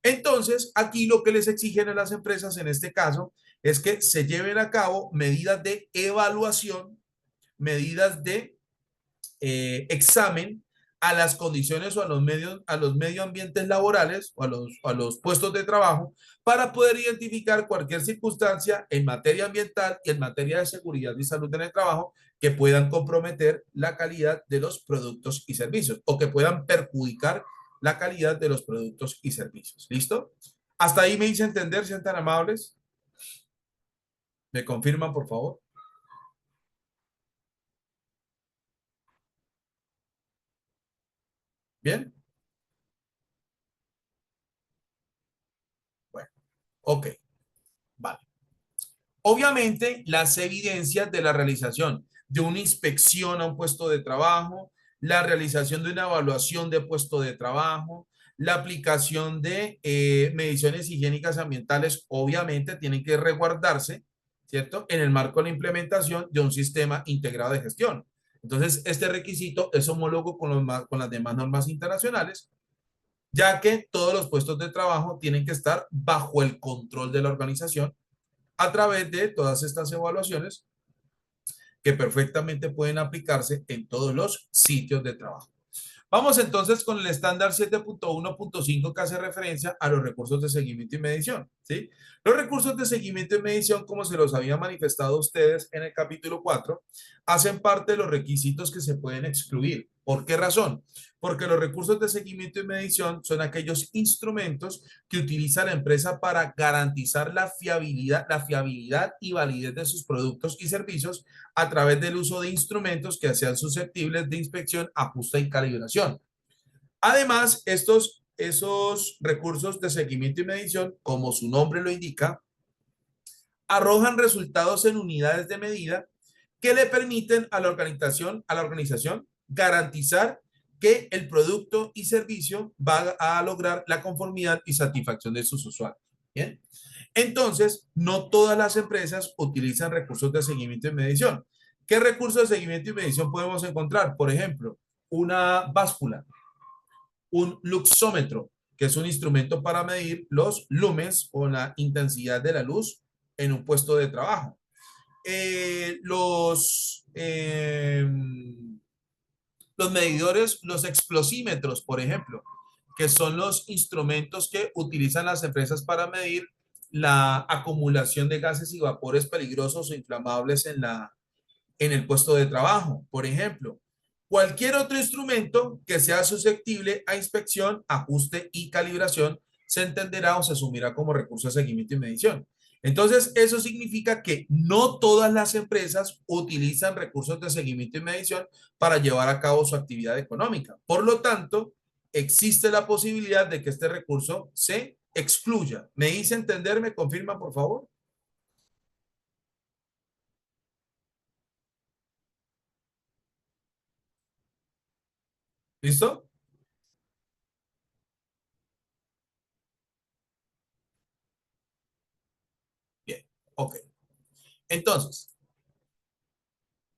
Entonces, aquí lo que les exigen a las empresas en este caso es que se lleven a cabo medidas de evaluación, medidas de examen a las condiciones o a los medio ambientes laborales o a los puestos de trabajo para poder identificar cualquier circunstancia en materia ambiental y en materia de seguridad y salud en el trabajo que puedan comprometer la calidad de los productos y servicios o que puedan perjudicar la calidad de los productos y servicios. ¿Listo? Hasta ahí me hice entender, sean tan amables. ¿Me confirman, por favor? Bien. Bueno, ok. Vale. Obviamente, las evidencias de la realización de una inspección a un puesto de trabajo, la realización de una evaluación de puesto de trabajo, la aplicación de mediciones higiénicas ambientales, obviamente tienen que resguardarse, ¿cierto? En el marco de la implementación de un sistema integrado de gestión. Entonces, este requisito es homólogo con las demás normas internacionales, ya que todos los puestos de trabajo tienen que estar bajo el control de la organización a través de todas estas evaluaciones que perfectamente pueden aplicarse en todos los sitios de trabajo. Vamos entonces con el estándar 7.1.5 que hace referencia a los recursos de seguimiento y medición, ¿sí? Los recursos de seguimiento y medición, como se los había manifestado a ustedes en el capítulo 4, hacen parte de los requisitos que se pueden excluir. ¿Por qué razón? Porque los recursos de seguimiento y medición son aquellos instrumentos que utiliza la empresa para garantizar la fiabilidad y validez de sus productos y servicios a través del uso de instrumentos que sean susceptibles de inspección, ajuste y calibración. Además, esos recursos de seguimiento y medición, como su nombre lo indica, arrojan resultados en unidades de medida que le permiten a la organización garantizar que el producto y servicio va a lograr la conformidad y satisfacción de sus usuarios. Bien. Entonces, no todas las empresas utilizan recursos de seguimiento y medición. ¿Qué recursos de seguimiento y medición podemos encontrar? Por ejemplo, una báscula, un luxómetro, que es un instrumento para medir los lumens o la intensidad de la luz en un puesto de trabajo. Eh, los, eh, los medidores, los explosímetros, por ejemplo, que son los instrumentos que utilizan las empresas para medir la acumulación de gases y vapores peligrosos o inflamables en el puesto de trabajo. Por ejemplo, cualquier otro instrumento que sea susceptible a inspección, ajuste y calibración se entenderá o se asumirá como recurso de seguimiento y medición. Entonces, eso significa que no todas las empresas utilizan recursos de seguimiento y medición para llevar a cabo su actividad económica. Por lo tanto, existe la posibilidad de que este recurso se excluya. ¿Me hice entender? ¿Me confirma, por favor? ¿Listo? Bien, ok. Entonces,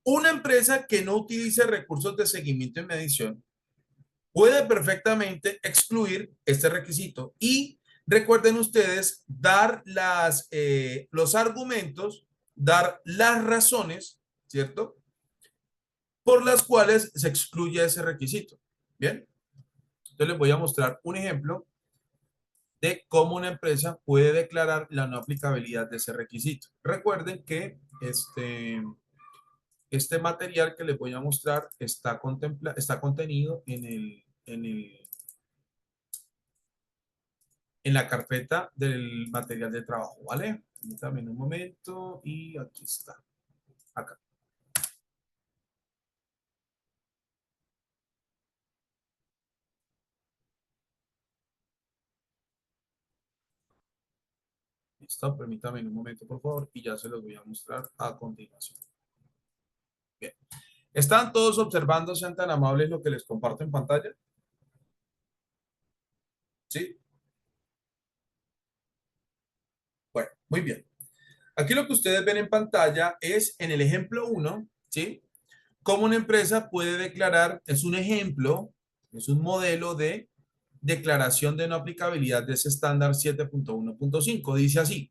una empresa que no utilice recursos de seguimiento y medición puede perfectamente excluir este requisito y recuerden ustedes dar los argumentos, dar las razones, ¿cierto? por las cuales se excluye ese requisito. Bien, entonces les voy a mostrar un ejemplo de cómo una empresa puede declarar la no aplicabilidad de ese requisito. Recuerden que este material que les voy a mostrar está contenido en la carpeta del material de trabajo, ¿vale? Permítanme un momento y aquí está, acá. Listo, permítanme un momento, por favor, y ya se los voy a mostrar a continuación. Bien. ¿Están todos observando, sean tan amables, lo que les comparto en pantalla? ¿Sí? Bueno, muy bien. Aquí lo que ustedes ven en pantalla es en el ejemplo 1, ¿sí? Cómo una empresa puede declarar, es un ejemplo, es un modelo de declaración de no aplicabilidad de ese estándar 7.1.5. Dice así: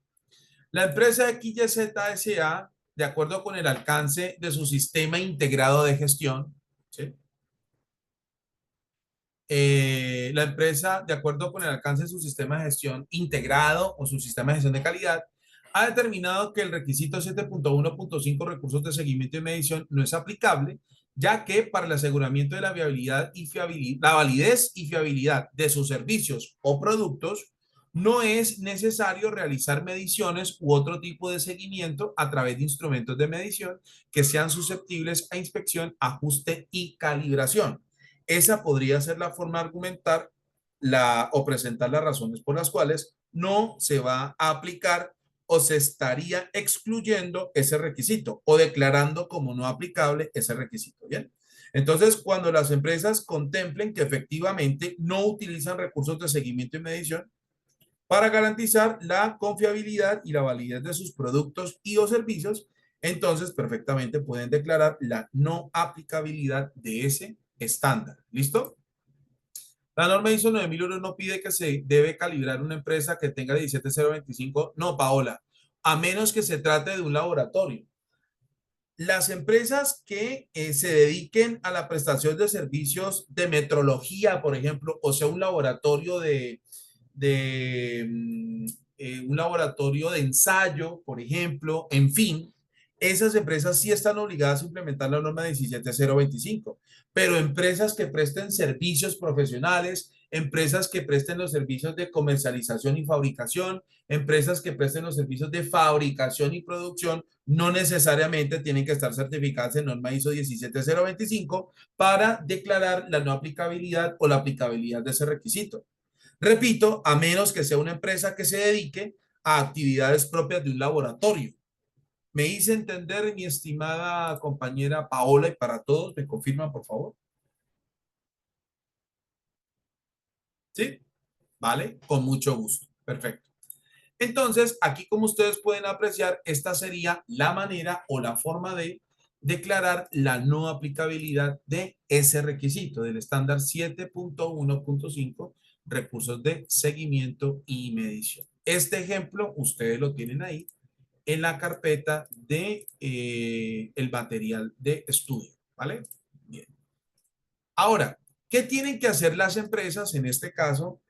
la empresa XYZ SA, de acuerdo con el alcance de su sistema integrado de gestión, ¿sí? La empresa, de acuerdo con el alcance de su sistema de gestión integrado o su sistema de gestión de calidad, ha determinado que el requisito 7.1.5 recursos de seguimiento y medición no es aplicable, ya que para el aseguramiento de la viabilidad y fiabilidad, la validez y fiabilidad de sus servicios o productos, no es necesario realizar mediciones u otro tipo de seguimiento a través de instrumentos de medición que sean susceptibles a inspección, ajuste y calibración. Esa podría ser la forma de argumentar o presentar las razones por las cuales no se va a aplicar o se estaría excluyendo ese requisito o declarando como no aplicable ese requisito. Bien. Entonces, cuando las empresas contemplen que efectivamente no utilizan recursos de seguimiento y medición para garantizar la confiabilidad y la validez de sus productos y o servicios, entonces perfectamente pueden declarar la no aplicabilidad de ese estándar. ¿Listo? La norma ISO 9001 no pide que se debe calibrar una empresa que tenga 17025. No, Paola, a menos que se trate de un laboratorio. Las empresas que se dediquen a la prestación de servicios de metrología, por ejemplo, o sea, un laboratorio un laboratorio de ensayo, por ejemplo, en fin, esas empresas sí están obligadas a implementar la norma 17025, pero empresas que presten servicios profesionales, empresas que presten los servicios de comercialización y fabricación, empresas que presten los servicios de fabricación y producción, no necesariamente tienen que estar certificadas en norma ISO 17025 para declarar la no aplicabilidad o la aplicabilidad de ese requisito. Repito, a menos que sea una empresa que se dedique a actividades propias de un laboratorio. Me hice entender, mi estimada compañera Paola, y para todos, ¿me confirman, por favor? ¿Sí? ¿Vale? Con mucho gusto. Perfecto. Entonces, aquí como ustedes pueden apreciar, esta sería la manera o la forma de declarar la no aplicabilidad de ese requisito del estándar 7.1.5, recursos de seguimiento y medición. Este ejemplo ustedes lo tienen ahí en la carpeta de el material de estudio, ¿vale? Bien. Ahora, ¿qué tienen que hacer las empresas en este caso?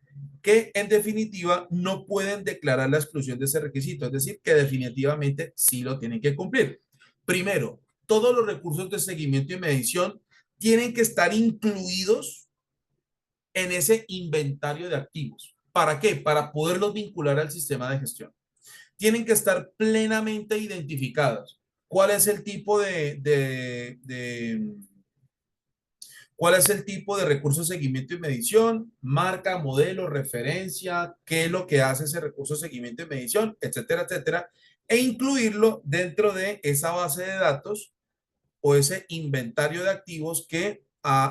Que en definitiva no pueden declarar la exclusión de ese requisito, es decir, que definitivamente sí lo tienen que cumplir. Primero, todos los recursos de seguimiento y medición tienen que estar incluidos en ese inventario de activos. ¿Para qué? Para poderlos vincular al sistema de gestión. Tienen que estar plenamente identificados. ¿Cuál es el tipo ¿Cuál es el tipo de recurso de seguimiento y medición? Marca, modelo, referencia, qué es lo que hace ese recurso de seguimiento y medición, etcétera, etcétera, e incluirlo dentro de esa base de datos o ese inventario de activos que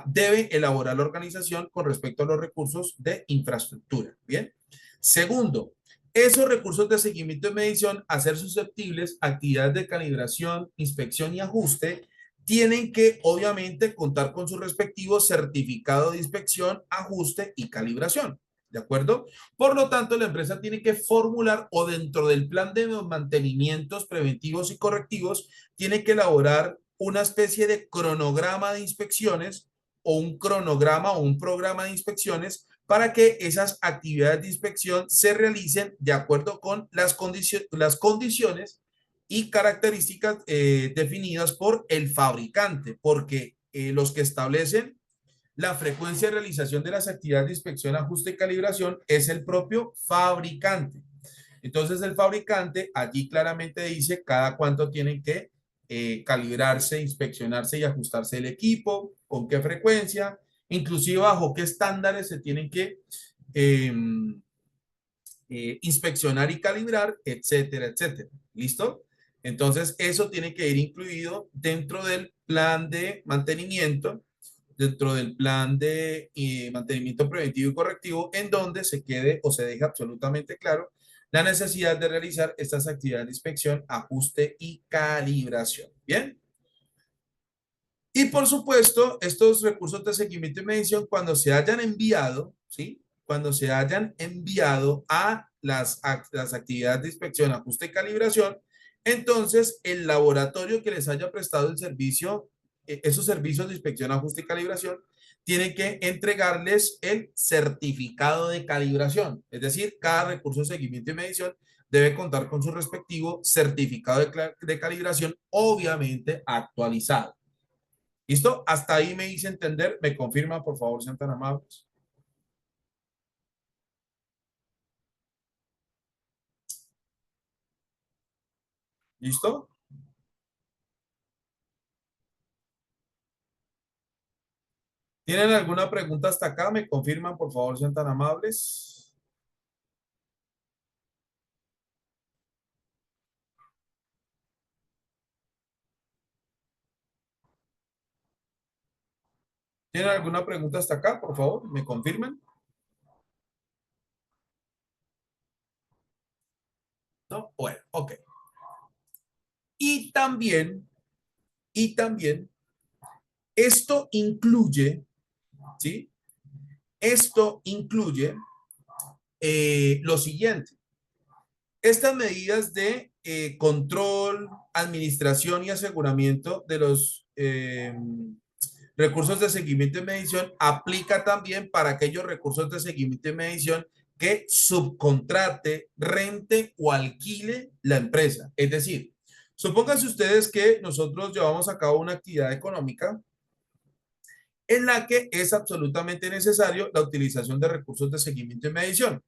debe elaborar la organización con respecto a los recursos de infraestructura. Bien. Segundo, esos recursos de seguimiento y medición, a ser susceptibles a actividades de calibración, inspección y ajuste, tienen que obviamente contar con su respectivo certificado de inspección, ajuste y calibración. ¿De acuerdo? Por lo tanto, la empresa tiene que formular o dentro del plan de mantenimientos preventivos y correctivos, tiene que elaborar una especie de cronograma de inspecciones o un cronograma o un programa de inspecciones para que esas actividades de inspección se realicen de acuerdo con las condiciones y características definidas por el fabricante, porque los que establecen la frecuencia de realización de las actividades de inspección, ajuste y calibración es el propio fabricante. Entonces el fabricante allí claramente dice cada cuánto tienen que calibrarse, inspeccionarse y ajustarse el equipo, con qué frecuencia, inclusive bajo qué estándares se tienen que eh, inspeccionar y calibrar, etcétera, etcétera. ¿Listo? Entonces, eso tiene que ir incluido dentro del plan de mantenimiento, dentro del plan de mantenimiento preventivo y correctivo, en donde se quede o se deja absolutamente claro la necesidad de realizar estas actividades de inspección, ajuste y calibración. ¿Bien? Y por supuesto, estos recursos de seguimiento y medición, cuando se hayan enviado, ¿sí? Cuando se hayan enviado a las actividades de inspección, ajuste y calibración, entonces el laboratorio que les haya prestado el servicio, esos servicios de inspección, ajuste y calibración, tiene que entregarles el certificado de calibración. Es decir, cada recurso de seguimiento y medición debe contar con su respectivo certificado de calibración, obviamente actualizado. ¿Listo? Hasta ahí me hice entender. ¿Me confirma, por favor, sean tan amables? ¿Listo? ¿Tienen alguna pregunta hasta acá? ¿Me confirman, por favor, sean tan amables? ¿Tienen alguna pregunta hasta acá, por favor? ¿Me confirman? ¿No? Bueno, ok. Y también, y también, esto incluye, ¿sí? Esto incluye lo siguiente. Estas medidas de control, administración y aseguramiento de los recursos de seguimiento y medición aplica también para aquellos recursos de seguimiento y medición que subcontrate, rente o alquile la empresa. Es decir, supónganse ustedes que nosotros llevamos a cabo una actividad económica en la que es absolutamente necesario la utilización de recursos de seguimiento y medición.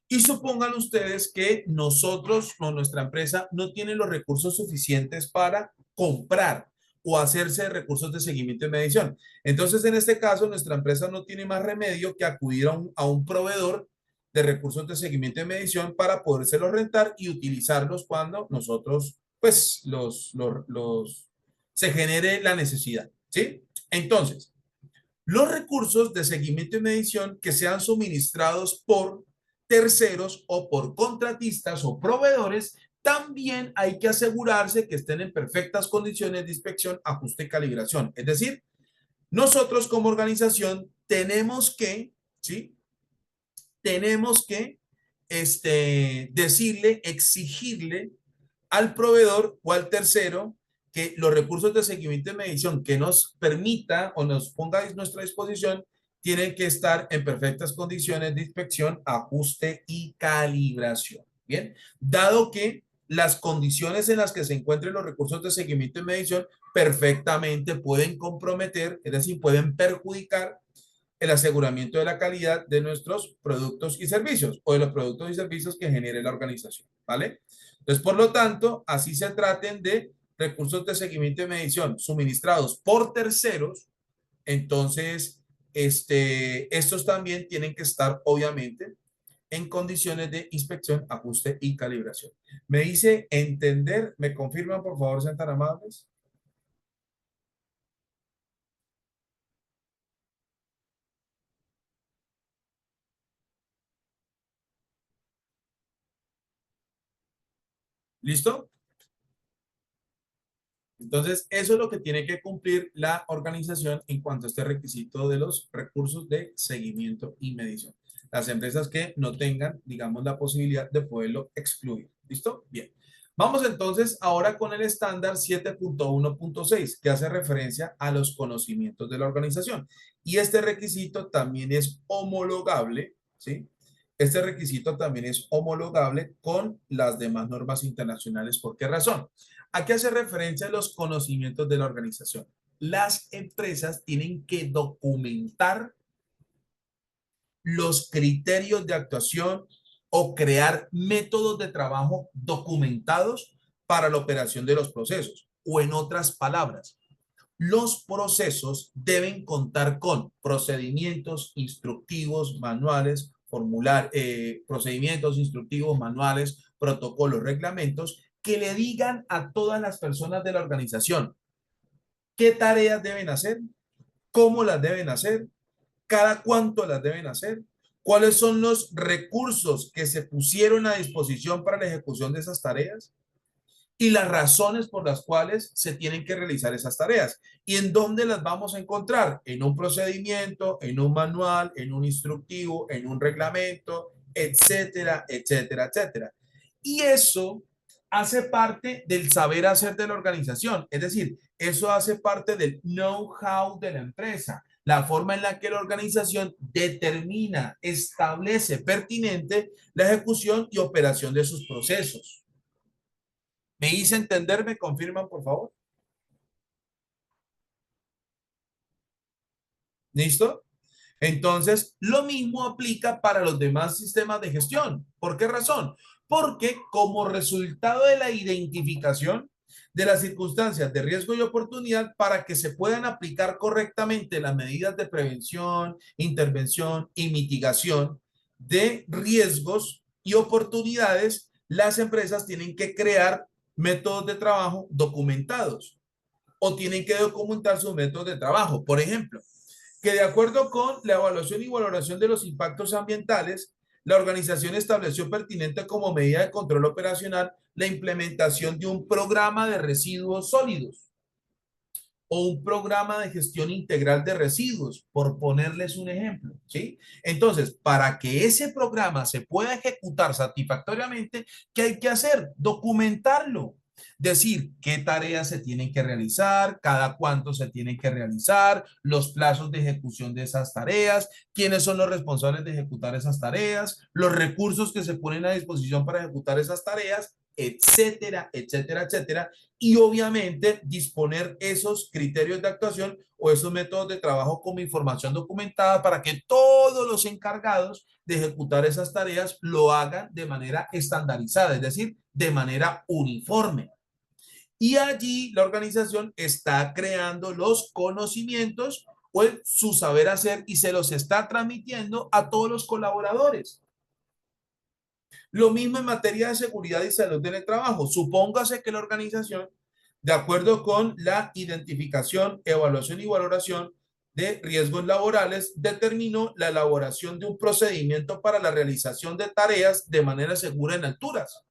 Y supongan ustedes que nosotros o nuestra empresa no tiene los recursos suficientes para comprar o hacerse de recursos de seguimiento y medición. Entonces, en este caso, nuestra empresa no tiene más remedio que acudir a un proveedor de recursos de seguimiento y medición para podérselos rentar y utilizarlos cuando nosotros, pues, se genere la necesidad. ¿Sí? Entonces, los recursos de seguimiento y medición que sean suministrados por terceros o por contratistas o proveedores, también hay que asegurarse que estén en perfectas condiciones de inspección, ajuste y calibración. Es decir, nosotros como organización tenemos que, ¿sí? Tenemos que decirle, exigirle al proveedor o al tercero que los recursos de seguimiento y medición que nos permita o nos ponga a nuestra disposición tienen que estar en perfectas condiciones de inspección, ajuste y calibración. Bien, dado que las condiciones en las que se encuentren los recursos de seguimiento y medición perfectamente pueden comprometer, es decir, pueden perjudicar el aseguramiento de la calidad de nuestros productos y servicios o de los productos y servicios que genere la organización, ¿vale? Entonces, por lo tanto, así se traten de recursos de seguimiento y medición suministrados por terceros, entonces, estos también tienen que estar, obviamente, en condiciones de inspección, ajuste y calibración. Me dice entender, ¿me confirman, por favor, sean tan amables? ¿Listo? Entonces, eso es lo que tiene que cumplir la organización en cuanto a este requisito de los recursos de seguimiento y medición. Las empresas que no tengan, digamos, la posibilidad de poderlo excluir. ¿Listo? Bien. Vamos entonces ahora con el estándar 7.1.6, que hace referencia a los conocimientos de la organización. Y este requisito también es homologable, ¿sí? Este requisito también es homologable con las demás normas internacionales. ¿Por qué razón? ¿A qué hace referencia a los conocimientos de la organización? Las empresas tienen que documentar los criterios de actuación o crear métodos de trabajo documentados para la operación de los procesos. O en otras palabras, los procesos deben contar con procedimientos instructivos, manuales, procedimientos instructivos, manuales, protocolos, reglamentos que le digan a todas las personas de la organización qué tareas deben hacer, cómo las deben hacer, cada cuánto las deben hacer, cuáles son los recursos que se pusieron a disposición para la ejecución de esas tareas y las razones por las cuales se tienen que realizar esas tareas. ¿Y en dónde las vamos a encontrar? En un procedimiento, en un manual, en un instructivo, en un reglamento, etcétera, etcétera, etcétera. Y eso hace parte del saber hacer de la organización. Es decir, eso hace parte del know-how de la empresa, la forma en la que la organización determina, establece pertinente la ejecución y operación de sus procesos. ¿Me hice entender? ¿Me confirman, por favor? ¿Listo? Entonces, lo mismo aplica para los demás sistemas de gestión. ¿Por qué razón? Porque como resultado de la identificación de las circunstancias de riesgo y oportunidad para que se puedan aplicar correctamente las medidas de prevención, intervención y mitigación de riesgos y oportunidades, las empresas tienen que crear métodos de trabajo documentados o tienen que documentar sus métodos de trabajo. Por ejemplo, que de acuerdo con la evaluación y valoración de los impactos ambientales, la organización estableció pertinente como medida de control operacional la implementación de un programa de residuos sólidos o un programa de gestión integral de residuos, por ponerles un ejemplo, ¿sí? Entonces, para que ese programa se pueda ejecutar satisfactoriamente, ¿qué hay que hacer? Documentarlo. Decir qué tareas se tienen que realizar, cada cuánto se tienen que realizar, los plazos de ejecución de esas tareas, quiénes son los responsables de ejecutar esas tareas, los recursos que se ponen a disposición para ejecutar esas tareas, etcétera, etcétera, etcétera, y obviamente disponer esos criterios de actuación o esos métodos de trabajo como información documentada para que todos los encargados de ejecutar esas tareas lo hagan de manera estandarizada, es decir, de manera uniforme. Y allí la organización está creando los conocimientos o su saber hacer y se los está transmitiendo a todos los colaboradores. Lo mismo en materia de seguridad y salud en el trabajo. Supóngase que la organización, de acuerdo con la identificación, evaluación y valoración de riesgos laborales, determinó la elaboración de un procedimiento para la realización de tareas de manera segura en alturas.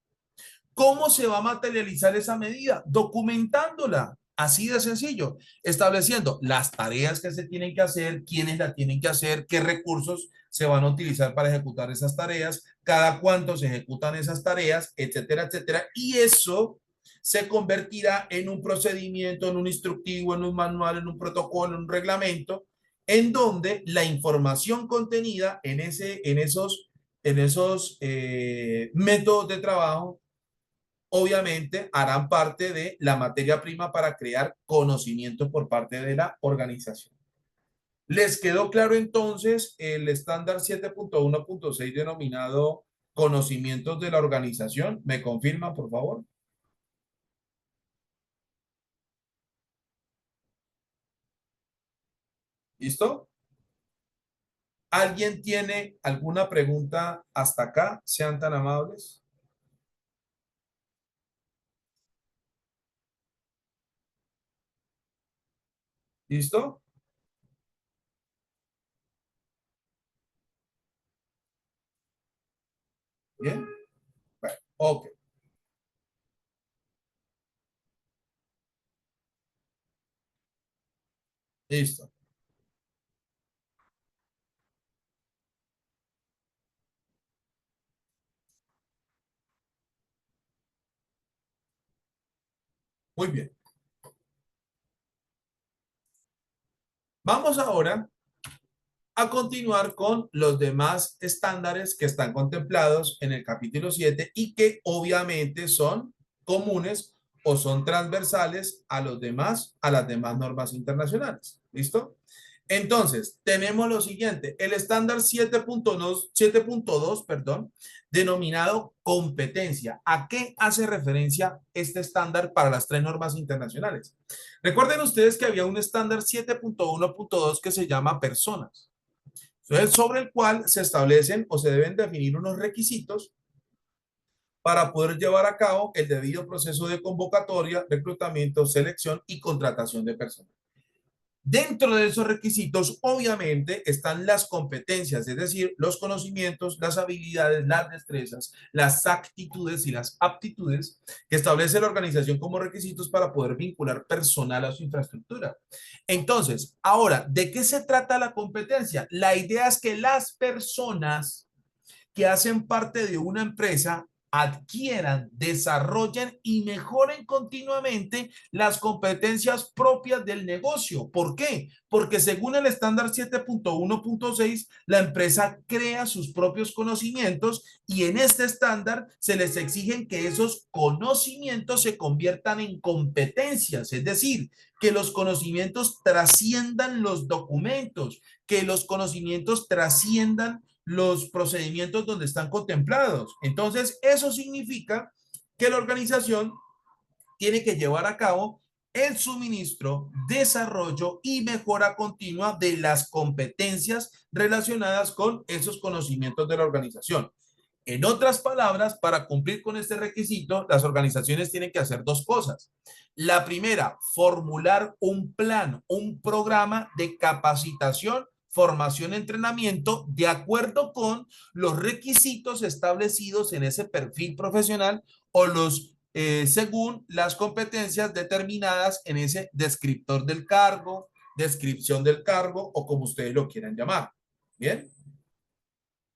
¿Cómo se va a materializar esa medida? Documentándola. Así de sencillo, estableciendo las tareas que se tienen que hacer, quiénes la tienen que hacer, qué recursos se van a utilizar para ejecutar esas tareas, cada cuánto se ejecutan esas tareas, etcétera, etcétera. Y eso se convertirá en un procedimiento, en un instructivo, en un manual, en un protocolo, en un reglamento, en donde la información contenida en esos métodos de trabajo obviamente harán parte de la materia prima para crear conocimiento por parte de la organización. ¿Les quedó claro entonces el estándar 7.1.6 denominado conocimientos de la organización? ¿Me confirman, por favor? ¿Listo? ¿Alguien tiene alguna pregunta hasta acá? Sean tan amables. ¿Listo? Bien. Bueno, ok. Listo. Muy bien. Vamos ahora a continuar con los demás estándares que están contemplados en el capítulo 7 y que obviamente son comunes o son transversales a los demás, a las demás normas internacionales. ¿Listo? Entonces, tenemos lo siguiente, el estándar 7.2, perdón, denominado competencia. ¿A qué hace referencia este estándar para las tres normas internacionales? Recuerden ustedes que había un estándar 7.1.2 que se llama personas. Entonces, sobre el cual se establecen o se deben definir unos requisitos para poder llevar a cabo el debido proceso de convocatoria, reclutamiento, selección y contratación de personas. Dentro de esos requisitos, obviamente, están las competencias, es decir, los conocimientos, las habilidades, las destrezas, las actitudes y las aptitudes que establece la organización como requisitos para poder vincular personal a su infraestructura. Entonces, ahora, ¿de qué se trata la competencia? La idea es que las personas que hacen parte de una empresa adquieran, desarrollen y mejoren continuamente las competencias propias del negocio. ¿Por qué? Porque según el estándar 7.1.6, la empresa crea sus propios conocimientos y en este estándar se les exigen que esos conocimientos se conviertan en competencias, es decir, que los conocimientos trasciendan los documentos, que los conocimientos trasciendan los procedimientos donde están contemplados. Entonces, eso significa que la organización tiene que llevar a cabo el suministro, desarrollo y mejora continua de las competencias relacionadas con esos conocimientos de la organización. En otras palabras, para cumplir con este requisito, las organizaciones tienen que hacer dos cosas. La primera, formular un plan, un programa de capacitación, formación, entrenamiento, de acuerdo con los requisitos establecidos en ese perfil profesional o según las competencias determinadas en ese descriptor del cargo, descripción del cargo o como ustedes lo quieran llamar. Bien.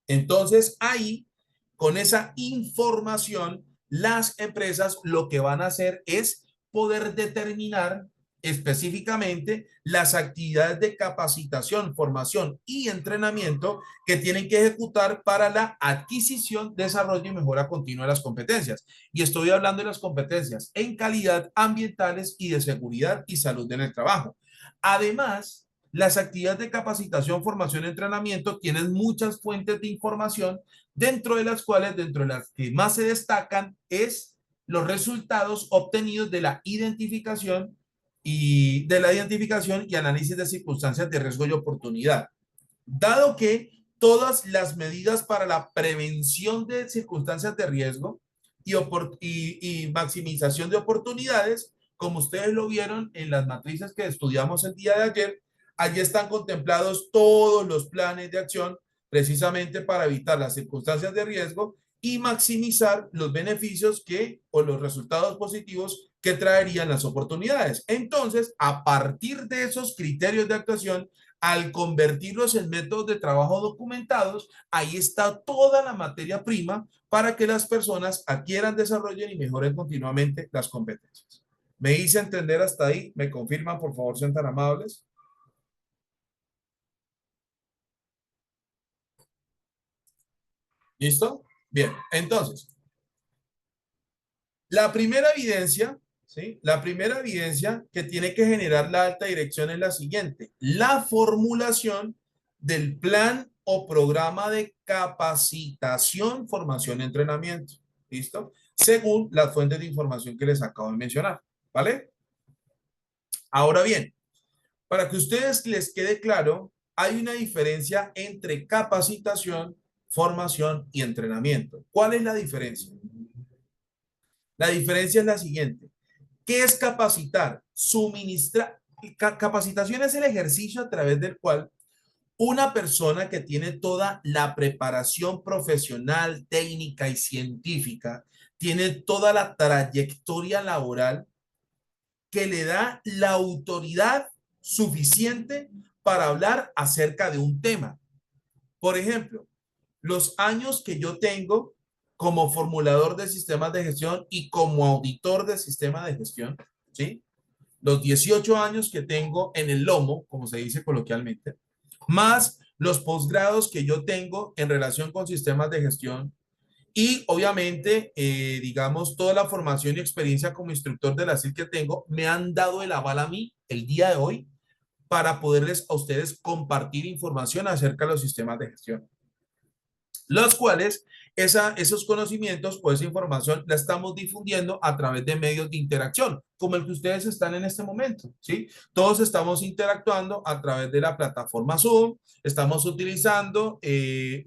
Entonces, ahí, con esa información, las empresas lo que van a hacer es poder determinar específicamente las actividades de capacitación, formación y entrenamiento que tienen que ejecutar para la adquisición, desarrollo y mejora continua de las competencias. Y estoy hablando de las competencias en calidad, ambientales y de seguridad y salud en el trabajo. Además, las actividades de capacitación, formación y entrenamiento tienen muchas fuentes de información, dentro de las cuales, dentro de las que más se destacan, es los resultados obtenidos de la identificación y análisis de circunstancias de riesgo y oportunidad. Dado que todas las medidas para la prevención de circunstancias de riesgo y maximización de oportunidades, como ustedes lo vieron en las matrices que estudiamos el día de ayer, allí están contemplados todos los planes de acción precisamente para evitar las circunstancias de riesgo y maximizar los beneficios o los resultados positivos que traerían las oportunidades. Entonces, a partir de esos criterios de actuación, al convertirlos en métodos de trabajo documentados, ahí está toda la materia prima para que las personas adquieran, desarrollen y mejoren continuamente las competencias. ¿Me hice entender hasta ahí? ¿Me confirman, por favor, sean tan amables? ¿Listo? Bien, entonces, la primera evidencia, ¿sí? La primera evidencia que tiene que generar la alta dirección es la siguiente: la formulación del plan o programa de capacitación, formación y entrenamiento. ¿Listo? Según las fuentes de información que les acabo de mencionar. ¿Vale? Ahora bien, para que a ustedes les quede claro, hay una diferencia entre capacitación, formación y entrenamiento. ¿Cuál es la diferencia? La diferencia es la siguiente. ¿Qué es capacitar? Capacitación es el ejercicio a través del cual una persona que tiene toda la preparación profesional, técnica y científica, tiene toda la trayectoria laboral que le da la autoridad suficiente para hablar acerca de un tema. Por ejemplo, los años que yo tengo como formulador de sistemas de gestión y como auditor de sistemas de gestión, ¿sí? Los 18 años que tengo en el lomo, como se dice coloquialmente, más los posgrados que yo tengo en relación con sistemas de gestión y obviamente, digamos, toda la formación y experiencia como instructor de la CIL que tengo me han dado el aval a mí el día de hoy para poderles a ustedes compartir información acerca de los sistemas de gestión, los cuales esos conocimientos o esa información la estamos difundiendo a través de medios de interacción, como el que ustedes están en este momento, ¿sí? Todos estamos interactuando a través de la plataforma Zoom, estamos utilizando el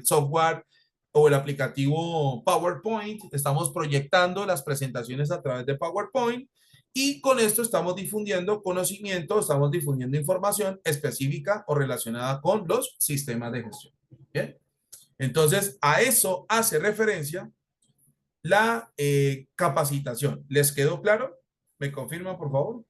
software o el aplicativo PowerPoint, estamos proyectando las presentaciones a través de PowerPoint y con esto estamos difundiendo conocimiento, estamos difundiendo información específica o relacionada con los sistemas de gestión. ¿Bien? Entonces, a eso hace referencia la capacitación. ¿Les quedó claro? ¿Me confirman, por favor?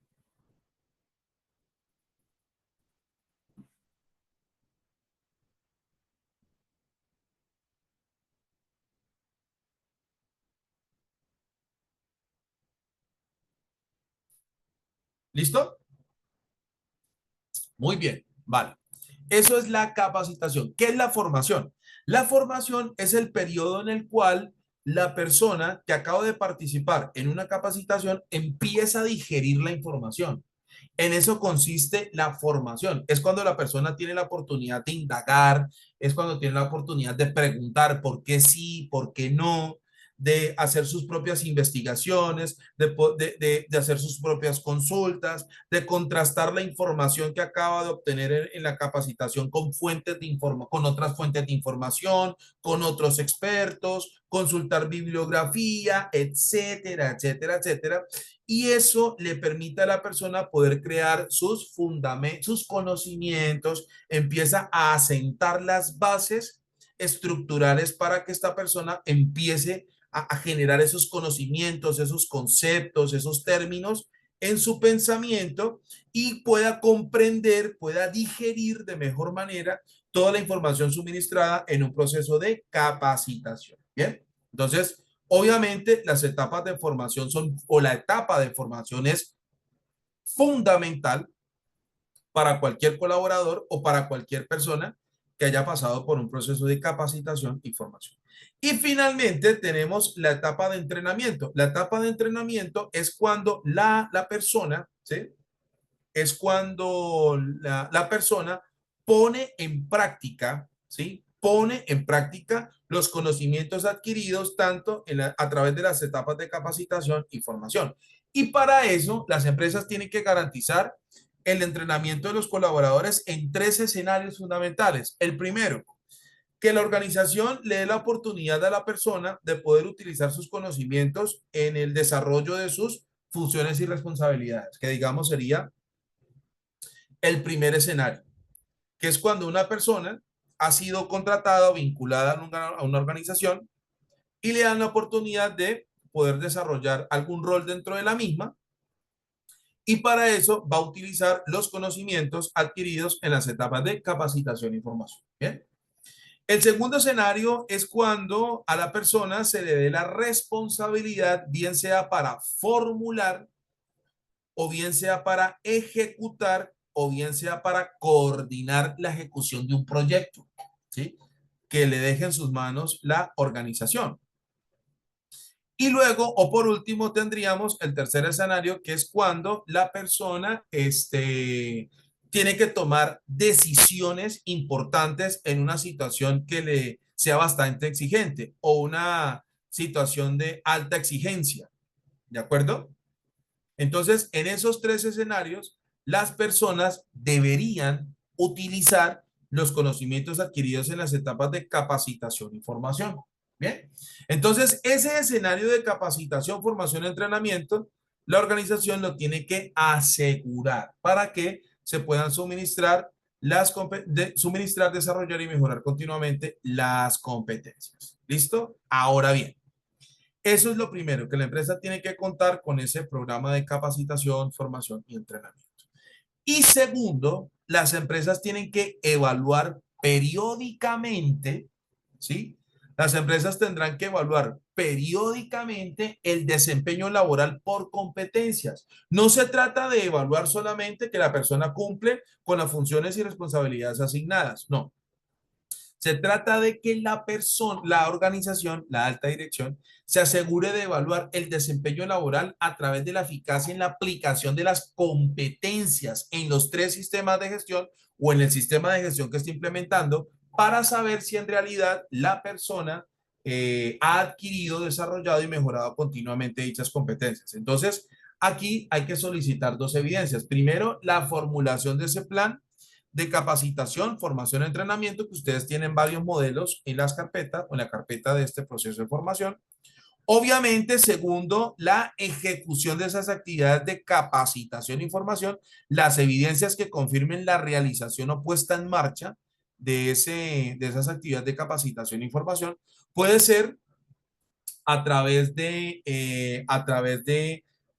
¿Listo? Muy bien, vale. Eso es la capacitación. ¿Qué es la formación? La formación es el periodo en el cual la persona que acaba de participar en una capacitación empieza a digerir la información. En eso consiste la formación. Es cuando la persona tiene la oportunidad de indagar, es cuando tiene la oportunidad de preguntar por qué sí, por qué no, de hacer sus propias investigaciones, de hacer sus propias consultas, de contrastar la información que acaba de obtener en la capacitación con con otras fuentes de información, con otros expertos, consultar bibliografía, etcétera, etcétera, etcétera. Y eso le permite a la persona poder crear sus fundamentos, sus conocimientos, empieza a asentar las bases estructurales para que esta persona empiece a generar esos conocimientos, esos conceptos, esos términos en su pensamiento y pueda comprender, pueda digerir de mejor manera toda la información suministrada en un proceso de capacitación. Bien, entonces, obviamente las etapas de formación son, o la etapa de formación es fundamental para cualquier colaborador o para cualquier persona que haya pasado por un proceso de capacitación y formación. Y finalmente tenemos la etapa de entrenamiento. La etapa de entrenamiento es cuando la persona, ¿sí? Es cuando la persona pone en práctica, ¿sí? Pone en práctica los conocimientos adquiridos tanto a través de las etapas de capacitación y formación. Y para eso, las empresas tienen que garantizar el entrenamiento de los colaboradores en tres escenarios fundamentales. El primero, que la organización le dé la oportunidad a la persona de poder utilizar sus conocimientos en el desarrollo de sus funciones y responsabilidades, que digamos sería el primer escenario, que es cuando una persona ha sido contratada o vinculada a una organización y le dan la oportunidad de poder desarrollar algún rol dentro de la misma y para eso va a utilizar los conocimientos adquiridos en las etapas de capacitación y formación. Bien. El segundo escenario es cuando a la persona se le dé la responsabilidad, bien sea para formular o bien sea para ejecutar o bien sea para coordinar la ejecución de un proyecto, ¿sí? Que le deje en sus manos la organización. Y luego, o por último, tendríamos el tercer escenario, que es cuando la persona tiene que tomar decisiones importantes en una situación que le sea bastante exigente o una situación de alta exigencia. ¿De acuerdo? Entonces, en esos tres escenarios, las personas deberían utilizar los conocimientos adquiridos en las etapas de capacitación y formación. Bien, entonces ese escenario de capacitación, formación, entrenamiento, la organización lo tiene que asegurar para que se puedan suministrar suministrar, desarrollar y mejorar continuamente las competencias. ¿Listo? Ahora bien, eso es lo primero, que la empresa tiene que contar con ese programa de capacitación, formación y entrenamiento. Y segundo, las empresas tienen que evaluar periódicamente, ¿sí? Las empresas tendrán que evaluar periódicamente el desempeño laboral por competencias. No se trata de evaluar solamente que la persona cumple con las funciones y responsabilidades asignadas, no. Se trata de que la persona, la organización, la alta dirección, se asegure de evaluar el desempeño laboral a través de la eficacia en la aplicación de las competencias en los tres sistemas de gestión o en el sistema de gestión que está implementando para saber si en realidad la persona ha adquirido, desarrollado y mejorado continuamente dichas competencias. Entonces, aquí hay que solicitar dos evidencias. Primero, la formulación de ese plan de capacitación, formación, entrenamiento, que ustedes tienen varios modelos en las carpetas o en la carpeta de este proceso de formación. Obviamente, segundo, la ejecución de esas actividades de capacitación y formación, las evidencias que confirmen la realización o puesta en marcha de esas actividades de capacitación y formación, puede ser a través de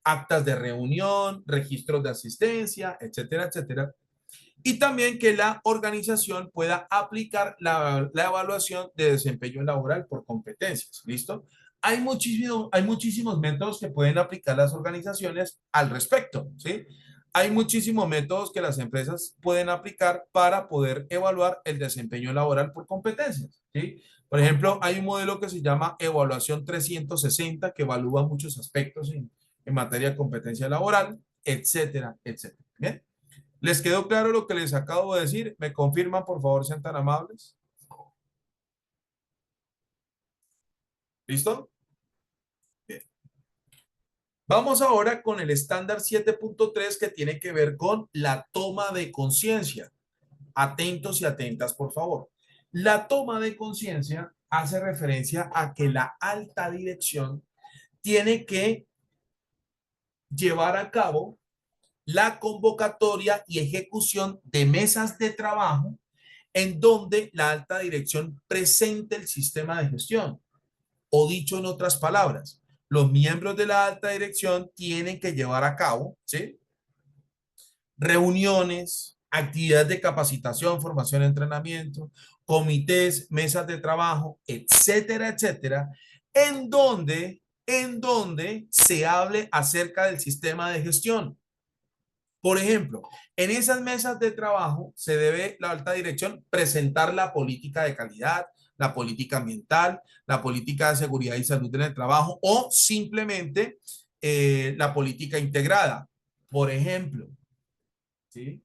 actas de reunión, registros de asistencia, etcétera, etcétera, y también que la organización pueda aplicar la evaluación de desempeño laboral por competencias. ¿Listo? Hay muchísimos métodos que pueden aplicar las organizaciones al respecto, ¿sí? Hay muchísimos métodos que las empresas pueden aplicar para poder evaluar el desempeño laboral por competencias, ¿sí? Por ejemplo, hay un modelo que se llama evaluación 360 que evalúa muchos aspectos en materia de competencia laboral, etcétera, etcétera. ¿Bien? ¿Les quedó claro lo que les acabo de decir? ¿Me confirman, por favor, sean tan amables? ¿Listo? Bien. Vamos ahora con el estándar 7.3 que tiene que ver con la toma de conciencia. Atentos y atentas, por favor. La toma de conciencia hace referencia a que la alta dirección tiene que llevar a cabo la convocatoria y ejecución de mesas de trabajo en donde la alta dirección presente el sistema de gestión. O dicho en otras palabras, los miembros de la alta dirección tienen que llevar a cabo, ¿sí?, reuniones, actividades de capacitación, formación, entrenamiento, comités, mesas de trabajo, etcétera, etcétera, en donde se hable acerca del sistema de gestión. Por ejemplo, en esas mesas de trabajo se debe la alta dirección presentar la política de calidad, la política ambiental, la política de seguridad y salud en el trabajo o simplemente la política integrada. Por ejemplo, ¿sí?,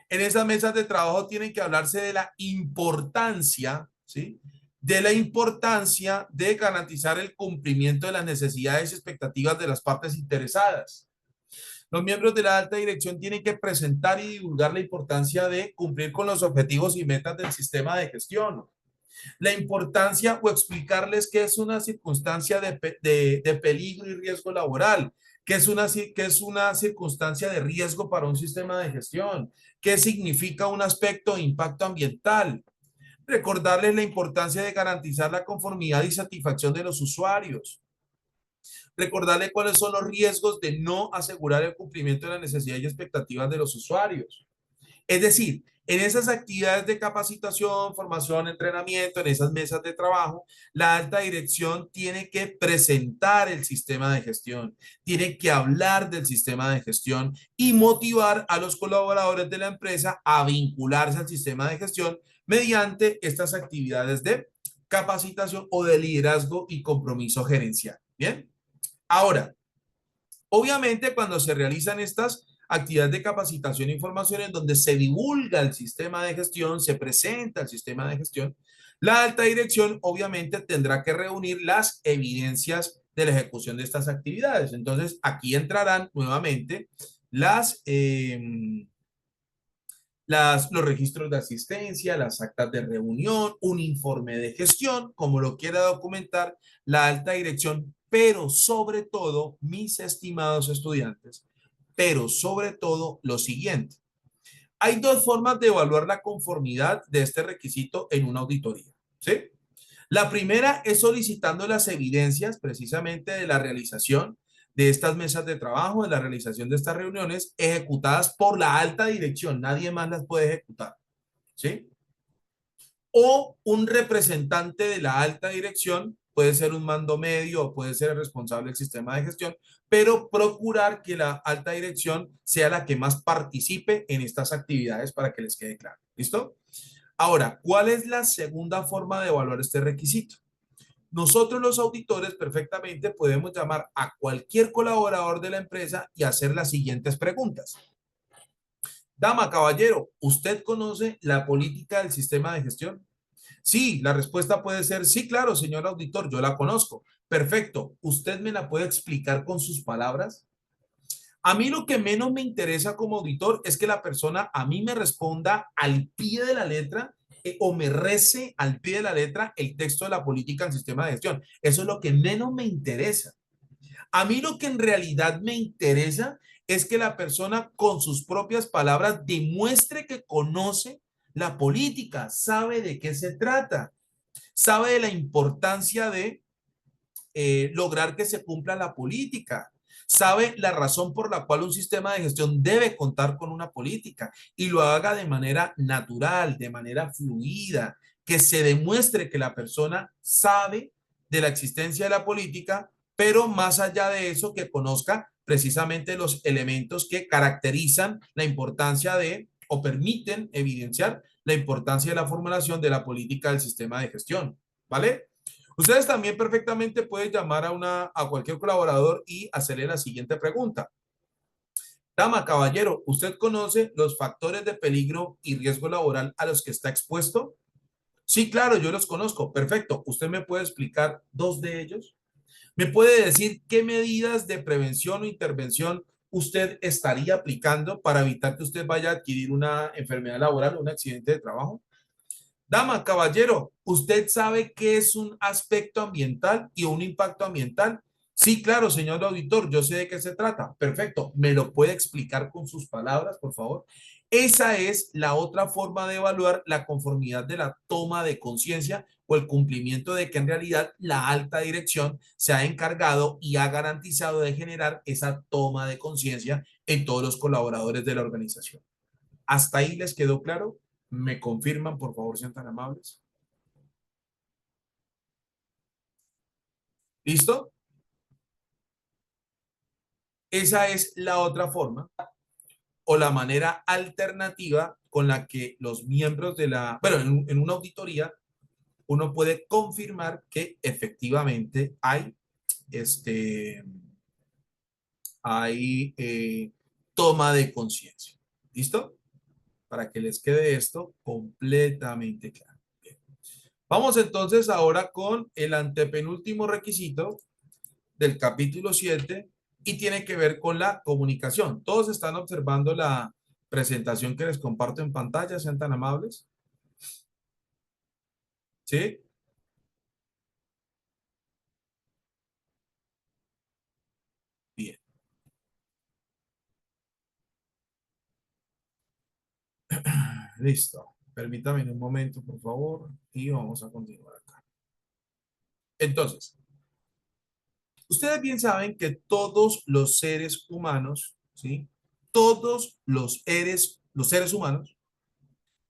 en esas mesas de trabajo tienen que hablarse de la importancia, ¿sí?, de la importancia de garantizar el cumplimiento de las necesidades y expectativas de las partes interesadas. Los miembros de la alta dirección tienen que presentar y divulgar la importancia de cumplir con los objetivos y metas del sistema de gestión. La importancia o explicarles qué es una circunstancia de peligro y riesgo laboral, qué es una circunstancia de riesgo para un sistema de gestión, qué significa un aspecto de impacto ambiental. Recordarles la importancia de garantizar la conformidad y satisfacción de los usuarios. Recordarle cuáles son los riesgos de no asegurar el cumplimiento de las necesidades y expectativas de los usuarios. Es decir, en esas actividades de capacitación, formación, entrenamiento, en esas mesas de trabajo, la alta dirección tiene que presentar el sistema de gestión, tiene que hablar del sistema de gestión y motivar a los colaboradores de la empresa a vincularse al sistema de gestión mediante estas actividades de capacitación o de liderazgo y compromiso gerencial. Bien. Ahora, obviamente cuando se realizan estas actividades de capacitación e información en donde se divulga el sistema de gestión, se presenta el sistema de gestión, la alta dirección obviamente tendrá que reunir las evidencias de la ejecución de estas actividades. Entonces, aquí entrarán nuevamente los registros de asistencia, las actas de reunión, un informe de gestión, como lo quiera documentar la alta dirección, pero sobre todo, mis estimados estudiantes, pero sobre todo lo siguiente. Hay dos formas de evaluar la conformidad de este requisito en una auditoría, ¿sí? La primera es solicitando las evidencias precisamente de la realización de estas mesas de trabajo, de la realización de estas reuniones ejecutadas por la alta dirección. Nadie más las puede ejecutar, ¿sí? O un representante de la alta dirección puede ser un mando medio o puede ser el responsable del sistema de gestión, pero procurar que la alta dirección sea la que más participe en estas actividades para que les quede claro. ¿Listo? Ahora, ¿cuál es la segunda forma de evaluar este requisito? Nosotros los auditores perfectamente podemos llamar a cualquier colaborador de la empresa y hacer las siguientes preguntas. Dama, caballero, ¿usted conoce la política del sistema de gestión? Sí, la respuesta puede ser sí, claro, señor auditor, yo la conozco. Perfecto. ¿Usted me la puede explicar con sus palabras? A mí lo que menos me interesa como auditor es que la persona a mí me responda al pie de la letra o me rece al pie de la letra el texto de la política del sistema de gestión. Eso es lo que menos me interesa. A mí lo que en realidad me interesa es que la persona con sus propias palabras demuestre que conoce la política, sabe de qué se trata, sabe de la importancia de lograr que se cumpla la política, sabe la razón por la cual un sistema de gestión debe contar con una política y lo haga de manera natural, de manera fluida, que se demuestre que la persona sabe de la existencia de la política, pero más allá de eso, que conozca precisamente los elementos que caracterizan la importancia de o permiten evidenciar la importancia de la formulación de la política del sistema de gestión. ¿Vale? Ustedes también perfectamente pueden llamar a cualquier colaborador y hacerle la siguiente pregunta. Dama, caballero, ¿usted conoce los factores de peligro y riesgo laboral a los que está expuesto? Sí, claro, yo los conozco. Perfecto. ¿Usted me puede explicar dos de ellos? ¿Me puede decir qué medidas de prevención o intervención usted estaría aplicando para evitar que usted vaya a adquirir una enfermedad laboral o un accidente de trabajo? Dama, caballero, ¿usted sabe qué es un aspecto ambiental y un impacto ambiental? Sí, claro, señor auditor, yo sé de qué se trata. Perfecto. ¿Me lo puede explicar con sus palabras, por favor? Esa es la otra forma de evaluar la conformidad de la toma de conciencia o el cumplimiento de que en realidad la alta dirección se ha encargado y ha garantizado de generar esa toma de conciencia en todos los colaboradores de la organización. ¿Hasta ahí les quedó claro? ¿Me confirman, por favor, sean tan amables? ¿Listo? Esa es la otra forma o la manera alternativa con la que los miembros de la, bueno, en una auditoría, uno puede confirmar que efectivamente este, hay toma de conciencia. ¿Listo? Para que les quede esto completamente claro. Bien. Vamos entonces ahora con el antepenúltimo requisito del capítulo 7 y tiene que ver con la comunicación. Todos están observando la presentación que les comparto en pantalla, sean tan amables. ¿Sí? Bien, listo. Permítame un momento, por favor, y vamos a continuar acá. Entonces, ustedes bien saben que todos los seres humanos, ¿sí? Todos los seres humanos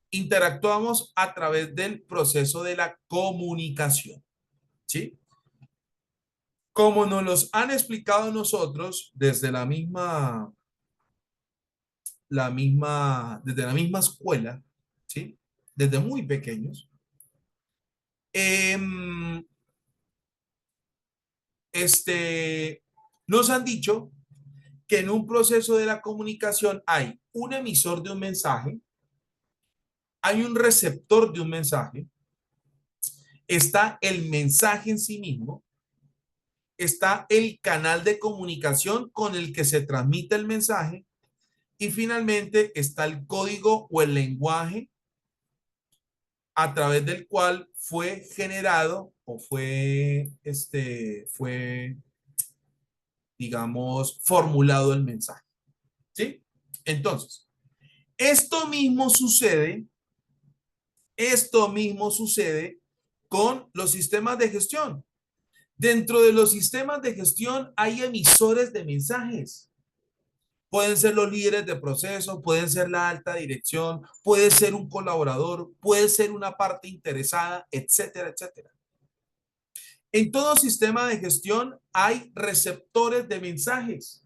interactuamos a través del proceso de la comunicación, ¿sí? Como nos los han explicado nosotros desde desde la misma escuela, ¿sí? Desde muy pequeños, em, este, nos han dicho que en un proceso de la comunicación hay un emisor de un mensaje, hay un receptor de un mensaje, está el mensaje en sí mismo, está el canal de comunicación con el que se transmite el mensaje y finalmente está el código o el lenguaje a través del cual fue generado o digamos, formulado el mensaje. ¿Sí? Entonces, esto mismo sucede, esto mismo sucede con los sistemas de gestión. Dentro de los sistemas de gestión hay emisores de mensajes. Pueden ser los líderes de proceso, pueden ser la alta dirección, puede ser un colaborador, puede ser una parte interesada, etcétera, etcétera. En todo sistema de gestión hay receptores de mensajes.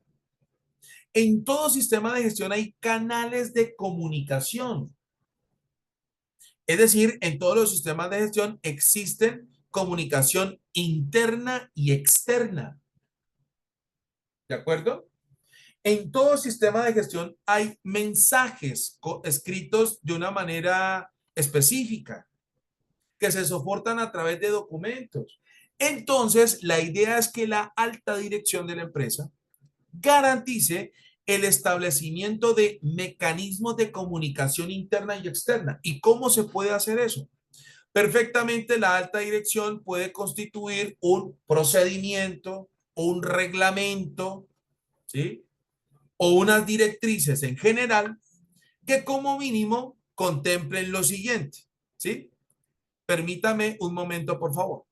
En todo sistema de gestión hay canales de comunicación. Es decir, en todos los sistemas de gestión existen comunicación interna y externa. ¿De acuerdo? En todo sistema de gestión hay mensajes escritos de una manera específica que se soportan a través de documentos. Entonces, la idea es que la alta dirección de la empresa garantice el establecimiento de mecanismos de comunicación interna y externa. ¿Y cómo se puede hacer eso? Perfectamente, la alta dirección puede constituir un procedimiento, un reglamento, ¿sí? O unas directrices en general que como mínimo contemplen lo siguiente, ¿sí? Permítame un momento, por favor.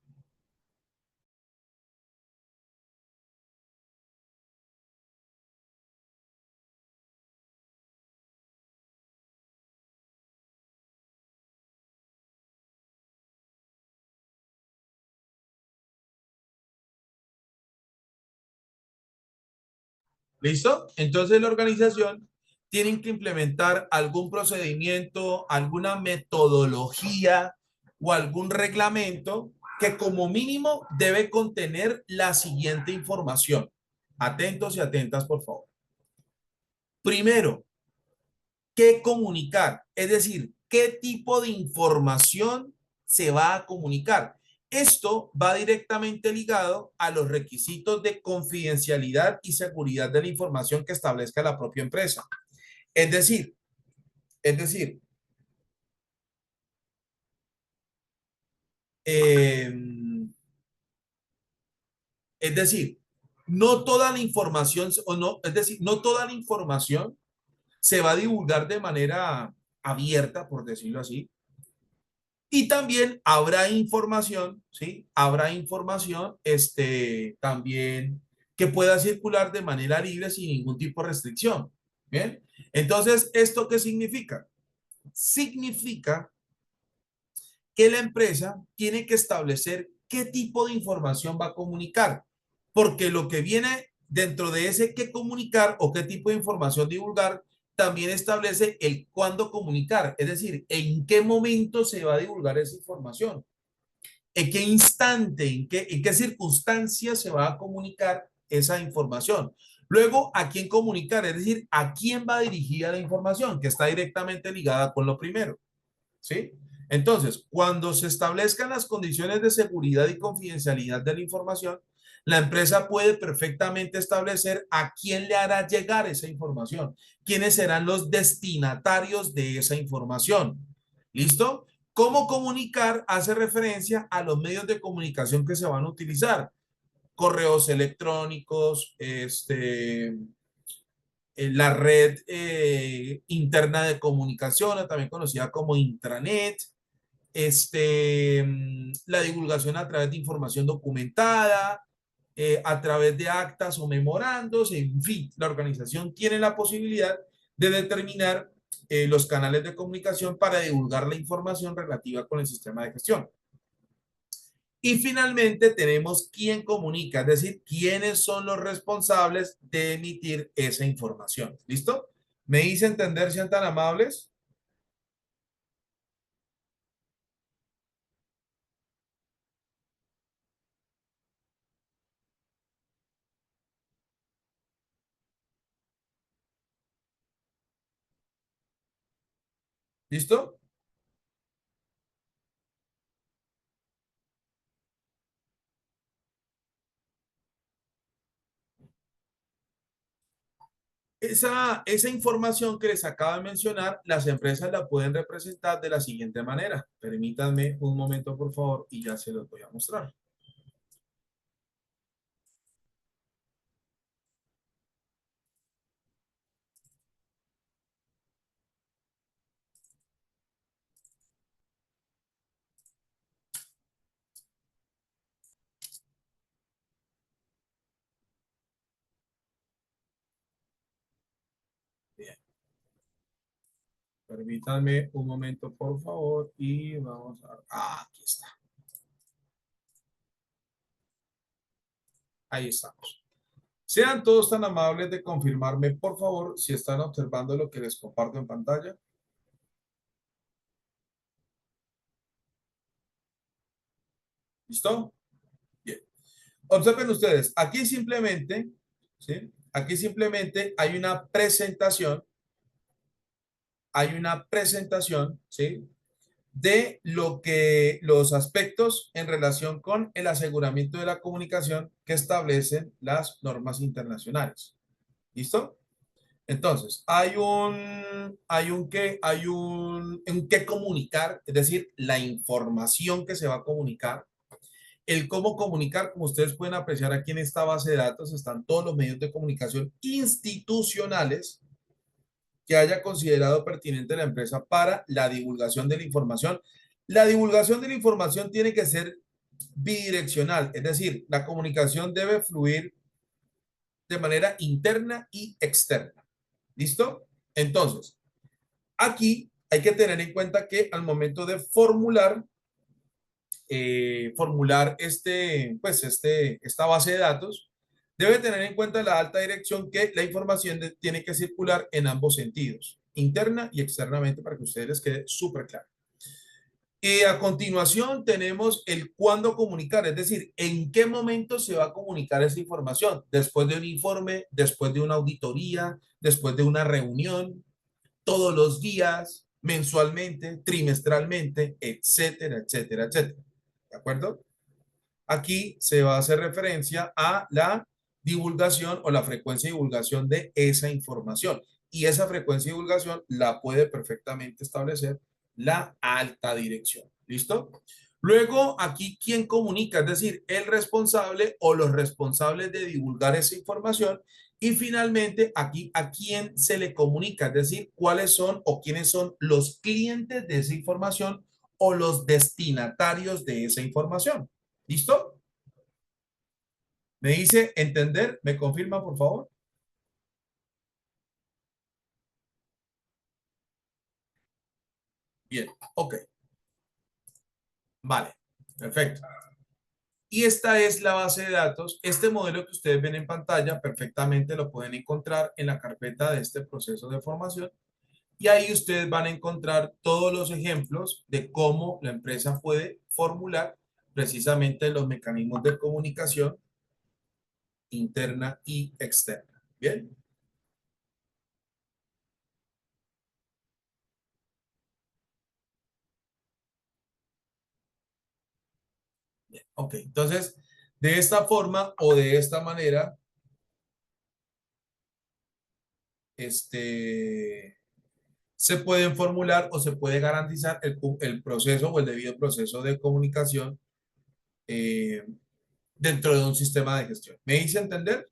¿Listo? Entonces la organización tiene que implementar algún procedimiento, alguna metodología o algún reglamento que como mínimo debe contener la siguiente información. Atentos y atentas, por favor. Primero, ¿qué comunicar? Es decir, ¿qué tipo de información se va a comunicar? Esto va directamente ligado a los requisitos de confidencialidad y seguridad de la información que establezca la propia empresa. Es decir, es decir, eh, es decir, no toda la información, o no, es decir, no toda la información se va a divulgar de manera abierta, por decirlo así. Y también habrá información, ¿sí? Habrá información, también que pueda circular de manera libre sin ningún tipo de restricción. ¿Bien? Entonces, ¿esto qué significa? Significa que la empresa tiene que establecer qué tipo de información va a comunicar, porque lo que viene dentro de ese qué comunicar o qué tipo de información divulgar también establece el cuándo comunicar, es decir, en qué momento se va a divulgar esa información, en qué instante, en qué circunstancias se va a comunicar esa información. Luego, ¿a quién comunicar? Es decir, ¿a quién va dirigida la información? Que está directamente ligada con lo primero. ¿Sí? Entonces, cuando se establezcan las condiciones de seguridad y confidencialidad de la información, la empresa puede perfectamente establecer a quién le hará llegar esa información, quiénes serán los destinatarios de esa información. ¿Listo? ¿Cómo comunicar? Hace referencia a los medios de comunicación que se van a utilizar. Correos electrónicos, la red interna de comunicación, también conocida como intranet, la divulgación a través de información documentada, a través de actas o memorandos, en fin, la organización tiene la posibilidad de determinar los canales de comunicación para divulgar la información relativa con el sistema de gestión. Y finalmente tenemos quién comunica, es decir, quiénes son los responsables de emitir esa información. ¿Listo? ¿Me hice entender, sean tan amables? ¿Listo? Esa información que les acabo de mencionar, las empresas la pueden representar de la siguiente manera. Permítanme un momento, por favor, y ya se los voy a mostrar. Bien, permítanme un momento, por favor, y vamos a... Ah, aquí está. Ahí estamos. Sean todos tan amables de confirmarme, por favor, si están observando lo que les comparto en pantalla. ¿Listo? Bien. Observen ustedes, aquí simplemente, ¿sí? Aquí simplemente hay una presentación, ¿sí? De lo que los aspectos en relación con el aseguramiento de la comunicación que establecen las normas internacionales. ¿Listo? Entonces, un qué comunicar, es decir, la información que se va a comunicar, el cómo comunicar, como ustedes pueden apreciar aquí en esta base de datos, están todos los medios de comunicación institucionales que haya considerado pertinente la empresa para la divulgación de la información. La divulgación de la información tiene que ser bidireccional, es decir, la comunicación debe fluir de manera interna y externa. ¿Listo? Entonces, aquí hay que tener en cuenta que al momento de formular esta base de datos, debe tener en cuenta la alta dirección que la información tiene que circular en ambos sentidos, interna y externamente, para que a ustedes les quede súper claro. Y a continuación tenemos el cuándo comunicar, es decir, en qué momento se va a comunicar esa información, después de un informe, después de una auditoría, después de una reunión, todos los días, mensualmente, trimestralmente, etcétera, etcétera, etcétera. ¿De acuerdo? Aquí se va a hacer referencia a la divulgación o la frecuencia de divulgación de esa información. Y esa frecuencia de divulgación la puede perfectamente establecer la alta dirección. ¿Listo? Luego, aquí, ¿quién comunica? Es decir, el responsable o los responsables de divulgar esa información. Y finalmente, aquí, ¿a quién se le comunica? Es decir, cuáles son o quiénes son los clientes de esa información o los destinatarios de esa información. ¿Listo? Me dice entender, me confirma, por favor. Bien, ok, vale, perfecto. Y esta es la base de datos. Este modelo que ustedes ven en pantalla perfectamente lo pueden encontrar en la carpeta de este proceso de formación. Y ahí ustedes van a encontrar todos los ejemplos de cómo la empresa puede formular precisamente los mecanismos de comunicación interna y externa. Bien, bien, ok. Entonces, de esta forma o de esta manera, este, se pueden formular o se puede garantizar el proceso o el debido proceso de comunicación eh, dentro de un sistema de gestión. ¿Me hice entender?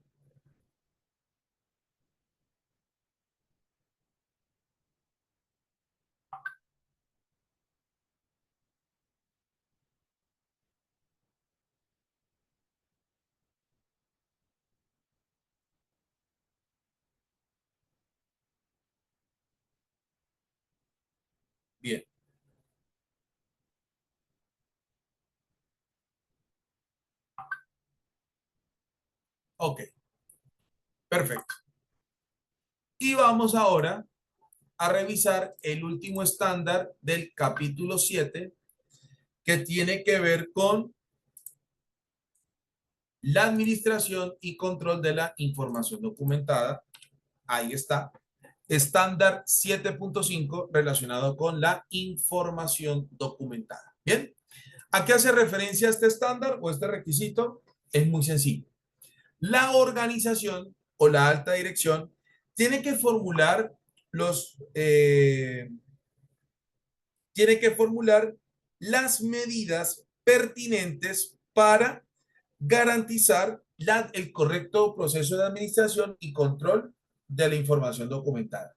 Bien, ok, perfecto. Y vamos ahora a revisar el último estándar del capítulo 7 que tiene que ver con la administración y control de la información documentada. Ahí está. Estándar 7.5 relacionado con la información documentada. Bien. ¿A qué hace referencia este estándar o este requisito? Es muy sencillo. La organización o la alta dirección tiene que formular los, eh, tiene que formular las medidas pertinentes para garantizar el correcto proceso de administración y control de la información documentada.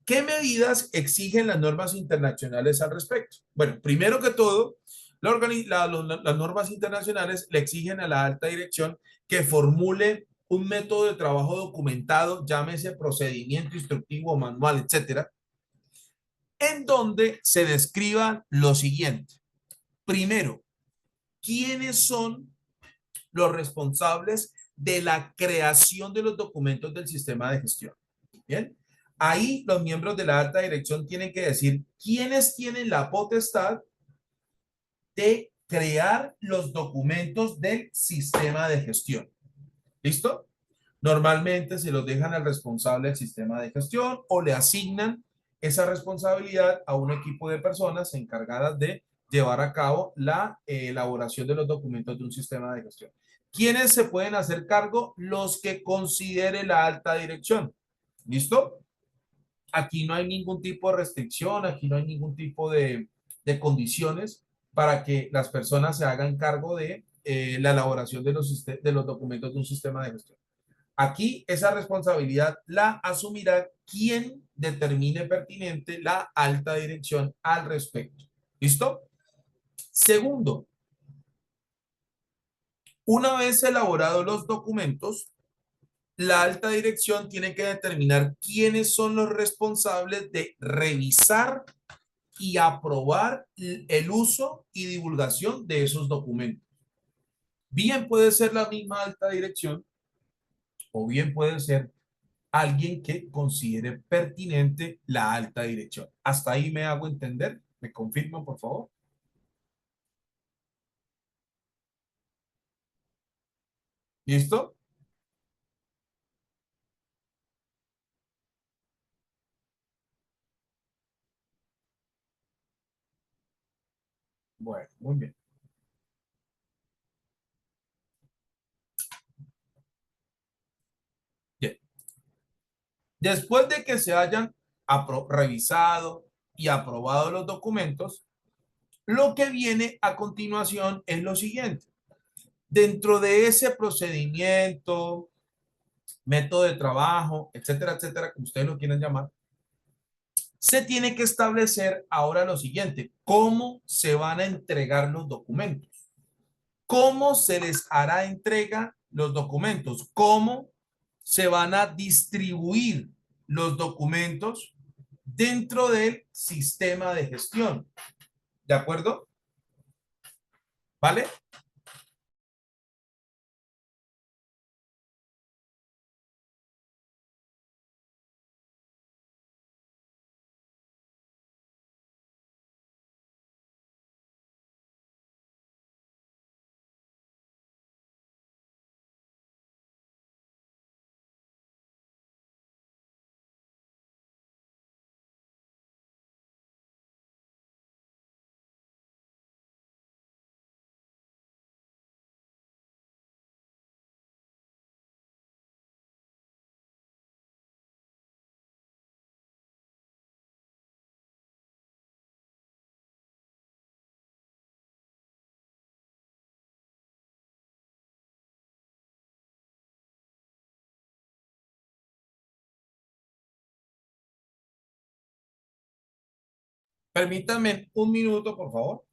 ¿Qué medidas exigen las normas internacionales al respecto? Bueno, primero que todo, las normas internacionales le exigen a la alta dirección que formule un método de trabajo documentado, llámese procedimiento instructivo, manual, etcétera, en donde se describa lo siguiente. Primero, ¿quiénes son los responsables de la creación de los documentos del sistema de gestión. Bien, ahí los miembros de la alta dirección tienen que decir quiénes tienen la potestad de crear los documentos del sistema de gestión. ¿Listo? Normalmente se los dejan al responsable del sistema de gestión o le asignan esa responsabilidad a un equipo de personas encargadas de llevar a cabo la elaboración de los documentos de un sistema de gestión. ¿Quiénes se pueden hacer cargo? Los que considere la alta dirección. ¿Listo? Aquí no hay ningún tipo de restricción, aquí no hay ningún tipo de condiciones para que las personas se hagan cargo de la elaboración de los documentos de un sistema de gestión. Aquí esa responsabilidad la asumirá quien determine pertinente la alta dirección al respecto. ¿Listo? Segundo, una vez elaborados los documentos, la alta dirección tiene que determinar quiénes son los responsables de revisar y aprobar el uso y divulgación de esos documentos. Bien puede ser la misma alta dirección o bien puede ser alguien que considere pertinente la alta dirección. ¿Hasta ahí me hago entender? ¿Me confirman, por favor? ¿Listo? Bueno, muy bien. Bien. Después de que se hayan revisado y aprobado los documentos, lo que viene a continuación es lo siguiente. Dentro de ese procedimiento, método de trabajo, etcétera, etcétera, como ustedes lo quieran llamar, se tiene que establecer ahora lo siguiente: ¿cómo se van a entregar los documentos? ¿Cómo se les hará entrega los documentos? ¿Cómo se van a distribuir los documentos dentro del sistema de gestión? ¿De acuerdo? ¿Vale? Permítanme un minuto, por favor.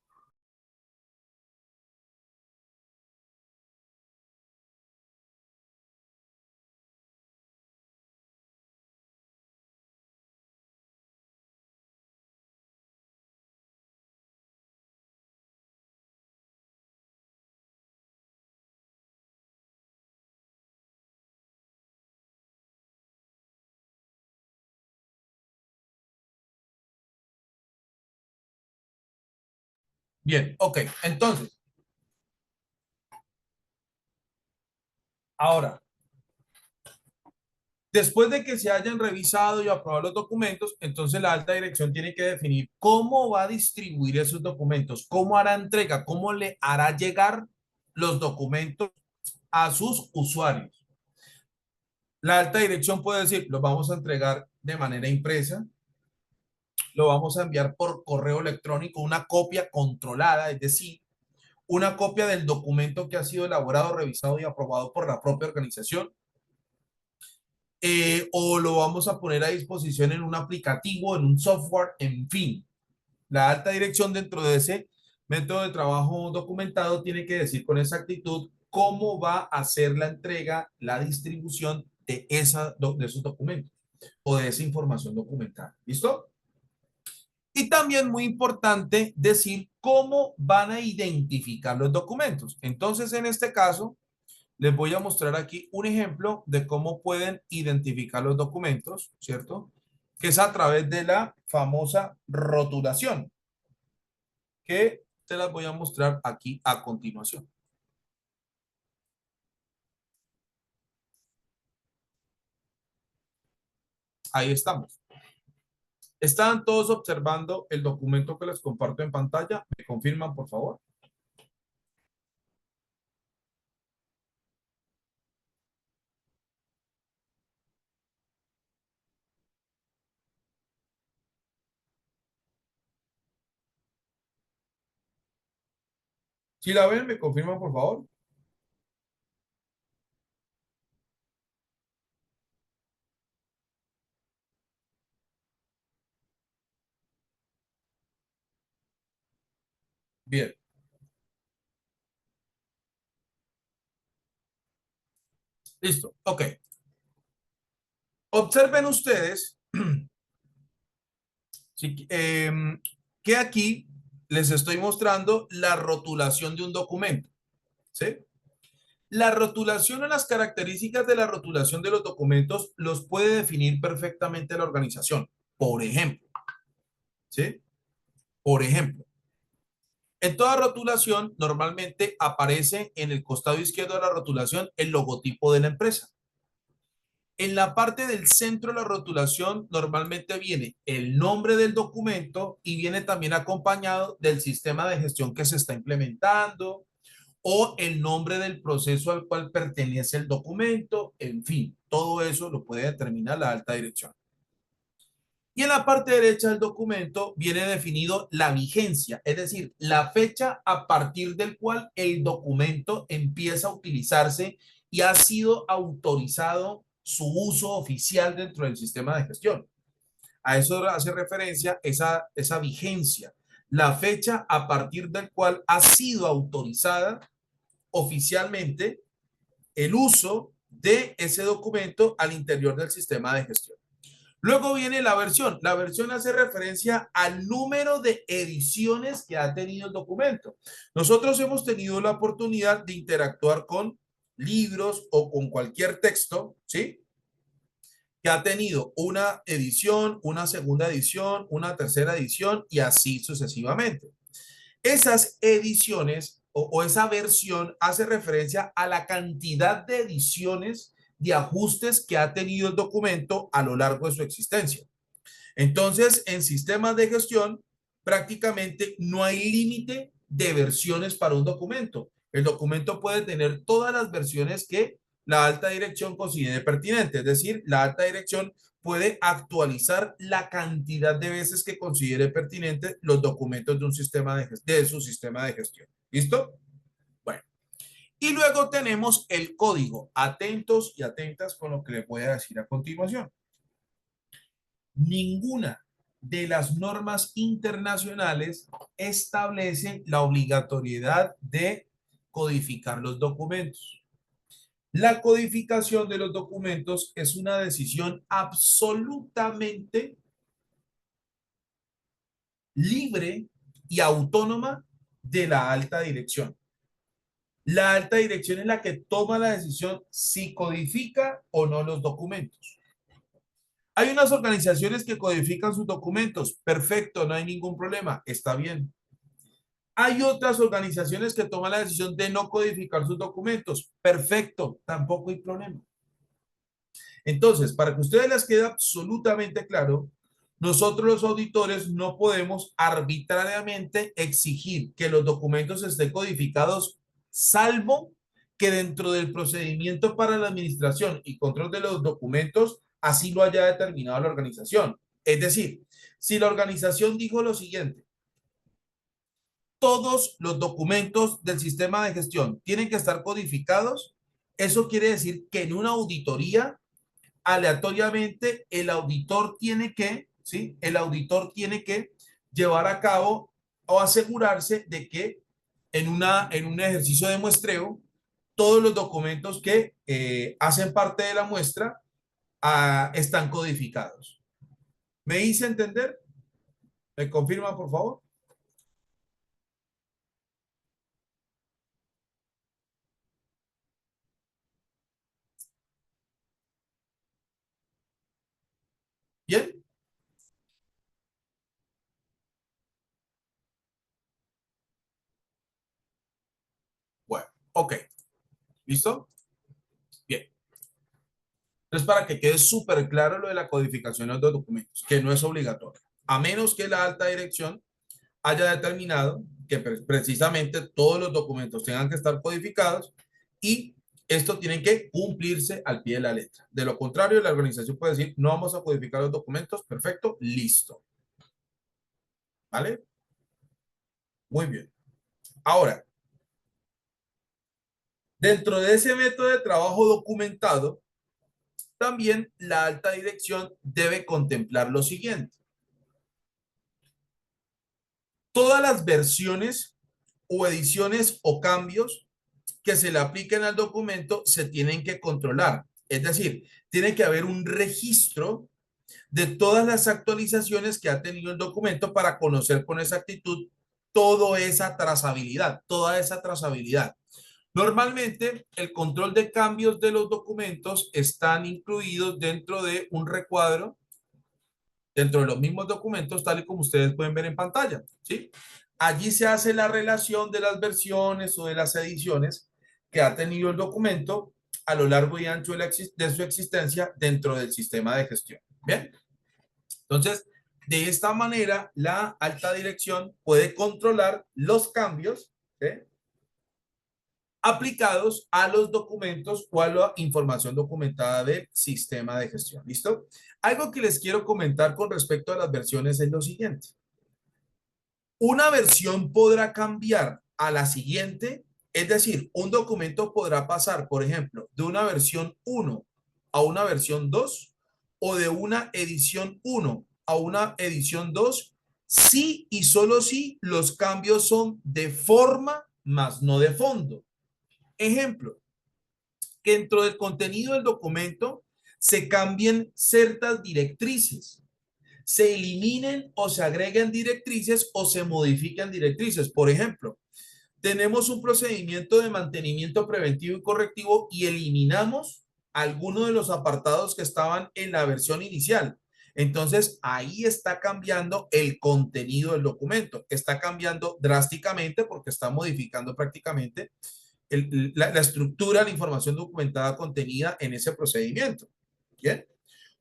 Bien, ok. Entonces, ahora, después de que se hayan revisado y aprobado los documentos, entonces la alta dirección tiene que definir cómo va a distribuir esos documentos, cómo hará entrega, cómo le hará llegar los documentos a sus usuarios. La alta dirección puede decir, los vamos a entregar de manera impresa, lo vamos a enviar por correo electrónico, una copia controlada, es decir, una copia del documento que ha sido elaborado, revisado y aprobado por la propia organización, o lo vamos a poner a disposición en un aplicativo, en un software, en fin. La alta dirección dentro de ese método de trabajo documentado tiene que decir con exactitud cómo va a hacer la entrega, la distribución de esos documentos o de esa información documental. ¿Listo? Y también muy importante decir cómo van a identificar los documentos. Entonces, en este caso, les voy a mostrar aquí un ejemplo de cómo pueden identificar los documentos, ¿cierto? Que es a través de la famosa rotulación, que te las voy a mostrar aquí a continuación. Ahí estamos. ¿Están todos observando el documento que les comparto en pantalla? ¿Me confirman, por favor? Si la ven, me confirman, por favor. Bien, listo. Ok. Observen ustedes sí, que aquí les estoy mostrando la rotulación de un documento. ¿Sí? La rotulación o las características de la rotulación de los documentos los puede definir perfectamente la organización. Por ejemplo, ¿sí? Por ejemplo, en toda rotulación normalmente aparece en el costado izquierdo de la rotulación el logotipo de la empresa. En la parte del centro de la rotulación normalmente viene el nombre del documento y viene también acompañado del sistema de gestión que se está implementando o el nombre del proceso al cual pertenece el documento, en fin, todo eso lo puede determinar la alta dirección. Y en la parte derecha del documento viene definido la vigencia, es decir, la fecha a partir del cual el documento empieza a utilizarse y ha sido autorizado su uso oficial dentro del sistema de gestión. A eso hace referencia esa vigencia, la fecha a partir del cual ha sido autorizada oficialmente el uso de ese documento al interior del sistema de gestión. Luego viene la versión. La versión hace referencia al número de ediciones que ha tenido el documento. Nosotros hemos tenido la oportunidad de interactuar con libros o con cualquier texto, ¿sí? Que ha tenido una edición, una segunda edición, una tercera edición y así sucesivamente. Esas ediciones o esa versión hace referencia a la cantidad de ediciones de ajustes que ha tenido el documento a lo largo de su existencia. Entonces, en sistemas de gestión, prácticamente no hay límite de versiones para un documento. El documento puede tener todas las versiones que la alta dirección considere pertinente, es decir, la alta dirección puede actualizar la cantidad de veces que considere pertinente los documentos de un sistema de su sistema de gestión. ¿Listo? Bueno, y luego tenemos el código. Atentos y atentas con lo que les voy a decir a continuación. Ninguna de las normas internacionales establece la obligatoriedad de codificar los documentos. La codificación de los documentos es una decisión absolutamente libre y autónoma de la alta dirección. La alta dirección es la que toma la decisión si codifica o no los documentos. Hay unas organizaciones que codifican sus documentos. Perfecto, no hay ningún problema. Está bien. Hay otras organizaciones que toman la decisión de no codificar sus documentos. Perfecto, tampoco hay problema. Entonces, para que a ustedes les quede absolutamente claro, nosotros los auditores no podemos arbitrariamente exigir que los documentos estén codificados, salvo que dentro del procedimiento para la administración y control de los documentos así lo haya determinado la organización. Es decir, si la organización dijo lo siguiente, todos los documentos del sistema de gestión tienen que estar codificados, eso quiere decir que en una auditoría aleatoriamente el auditor tiene que, ¿sí? El auditor tiene que llevar a cabo o asegurarse de que en un ejercicio de muestreo, todos los documentos que hacen parte de la muestra están codificados. ¿Me hice entender? ¿Me confirma, por favor? Ok, ¿listo? Bien. Entonces, para que quede súper claro lo de la codificación de los documentos, que no es obligatorio, a menos que la alta dirección haya determinado que precisamente todos los documentos tengan que estar codificados y esto tiene que cumplirse al pie de la letra. De lo contrario, la organización puede decir, no vamos a codificar los documentos, perfecto, listo. ¿Vale? Muy bien. Ahora, dentro de ese método de trabajo documentado, también la alta dirección debe contemplar lo siguiente. Todas las versiones o ediciones o cambios que se le apliquen al documento se tienen que controlar. Es decir, tiene que haber un registro de todas las actualizaciones que ha tenido el documento para conocer con exactitud toda esa trazabilidad. Normalmente, el control de cambios de los documentos están incluidos dentro de un recuadro, dentro de los mismos documentos, tal y como ustedes pueden ver en pantalla, ¿sí? Allí se hace la relación de las versiones o de las ediciones que ha tenido el documento a lo largo y ancho de su existencia dentro del sistema de gestión. Bien, entonces, de esta manera, la alta dirección puede controlar los cambios, ¿sí?, aplicados a los documentos o a la información documentada del sistema de gestión. ¿Listo? Algo que les quiero comentar con respecto a las versiones es lo siguiente. Una versión podrá cambiar a la siguiente, es decir, un documento podrá pasar, por ejemplo, de una versión 1 a una versión 2 o de una edición 1 a una edición 2 si y solo si los cambios son de forma más no de fondo. Ejemplo, que dentro del contenido del documento se cambien ciertas directrices, se eliminen o se agreguen directrices o se modifiquen directrices. Por ejemplo, tenemos un procedimiento de mantenimiento preventivo y correctivo y eliminamos algunos de los apartados que estaban en la versión inicial. Entonces, ahí está cambiando el contenido del documento. Está cambiando drásticamente porque está modificando prácticamente la estructura, la información documentada contenida en ese procedimiento. ¿Bien?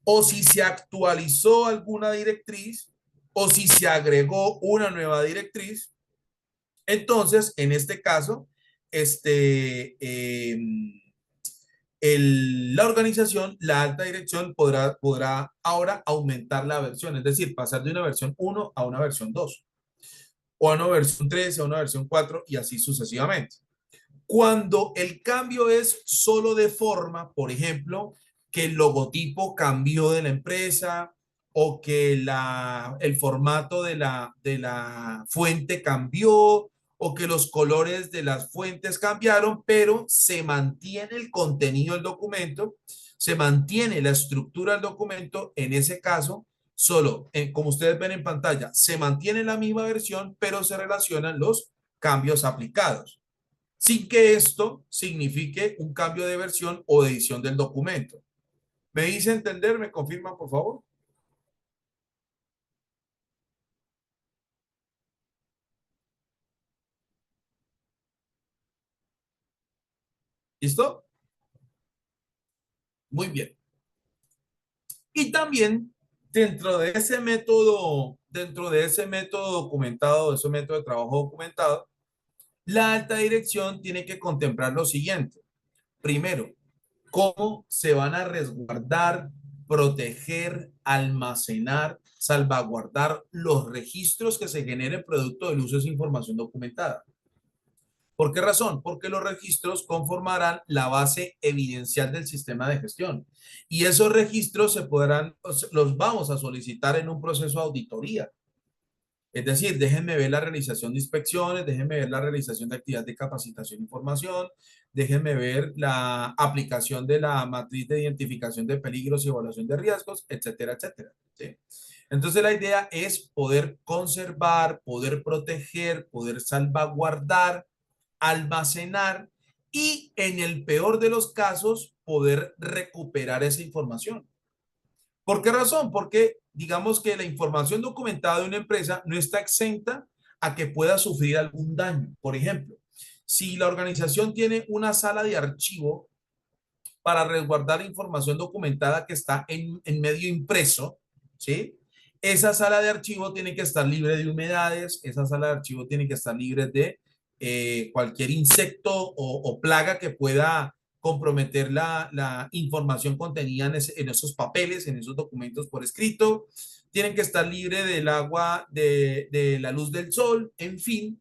O si se actualizó alguna directriz o si se agregó una nueva directriz. Entonces, en este caso, la organización, la alta dirección, podrá ahora aumentar la versión, es decir, pasar de una versión 1 a una versión 2, o a una versión 3 a una versión 4 y así sucesivamente. Cuando el cambio es solo de forma, por ejemplo, que el logotipo cambió de la empresa o que el formato de la fuente cambió o que los colores de las fuentes cambiaron, pero se mantiene el contenido del documento, se mantiene la estructura del documento, en ese caso, solo, como ustedes ven en pantalla, se mantiene la misma versión, pero se relacionan los cambios aplicados sin que esto signifique un cambio de versión o de edición del documento. ¿Me hice entender? ¿Me confirman, por favor? ¿Listo? Muy bien. Y también dentro de ese método documentado, ese método de trabajo documentado, la alta dirección tiene que contemplar lo siguiente. Primero, cómo se van a resguardar, proteger, almacenar, salvaguardar los registros que se generen producto del uso de esa información documentada. ¿Por qué razón? Porque los registros conformarán la base evidencial del sistema de gestión y esos registros los vamos a solicitar en un proceso de auditoría. Es decir, déjenme ver la realización de inspecciones, déjenme ver la realización de actividades de capacitación e información, déjenme ver la aplicación de la matriz de identificación de peligros y evaluación de riesgos, etcétera, etcétera. ¿Sí? Entonces la idea es poder conservar, poder proteger, poder salvaguardar, almacenar y en el peor de los casos poder recuperar esa información. ¿Por qué razón? Porque digamos que la información documentada de una empresa no está exenta a que pueda sufrir algún daño. Por ejemplo, Si la organización tiene una sala de archivo para resguardar información documentada que está en medio impreso, ¿sí? Esa sala de archivo tiene que estar libre de humedades, esa sala de archivo tiene que estar libre de cualquier insecto o plaga que pueda comprometer la información contenida en esos papeles, en esos documentos por escrito. Tienen que estar libre del agua, de la luz del sol, en fin,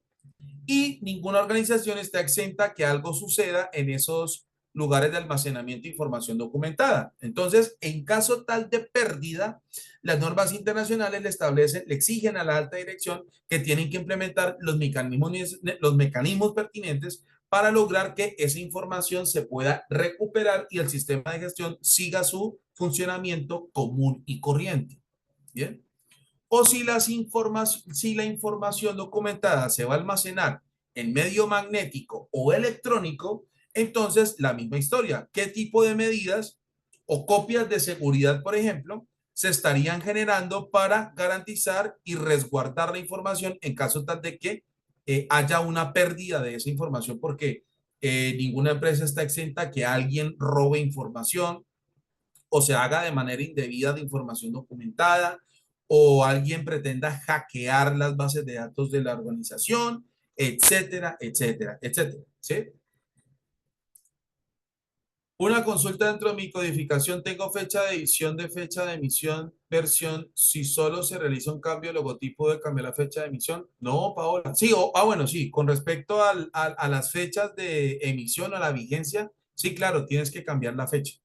y ninguna organización está exenta que algo suceda en esos lugares de almacenamiento de información documentada. Entonces, en caso tal de pérdida, las normas internacionales le establecen, le exigen a la alta dirección que tienen que implementar los mecanismos pertinentes para lograr que esa información se pueda recuperar y el sistema de gestión siga su funcionamiento común y corriente. Bien. O si la información documentada se va a almacenar en medio magnético o electrónico, entonces la misma historia. ¿Qué tipo de medidas o copias de seguridad, por ejemplo, se estarían generando para garantizar y resguardar la información en caso tal de que haya una pérdida de esa información? Porque ninguna empresa está exenta que alguien robe información o se haga de manera indebida de información documentada, o alguien pretenda hackear las bases de datos de la organización, etcétera, etcétera, etcétera. ¿Sí? Una consulta dentro de mi codificación, tengo fecha de edición de fecha de emisión, versión, si solo se realiza un cambio de logotipo de cambiar la fecha de emisión. No, Paola. Sí, bueno, sí, con respecto a las fechas de emisión o la vigencia, sí, claro, tienes que cambiar la fecha,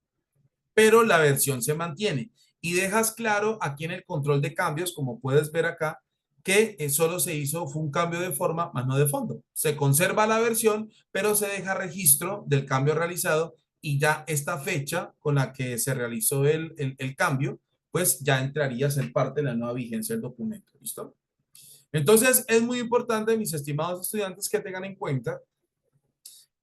pero la versión se mantiene. Y dejas claro aquí en el control de cambios, como puedes ver acá, que solo se hizo, fue un cambio de forma, más no de fondo. Se conserva la versión, pero se deja registro del cambio realizado y ya esta fecha con la que se realizó el cambio, pues ya entraría a ser parte de la nueva vigencia del documento. ¿Listo? Entonces, es muy importante, mis estimados estudiantes, que tengan en cuenta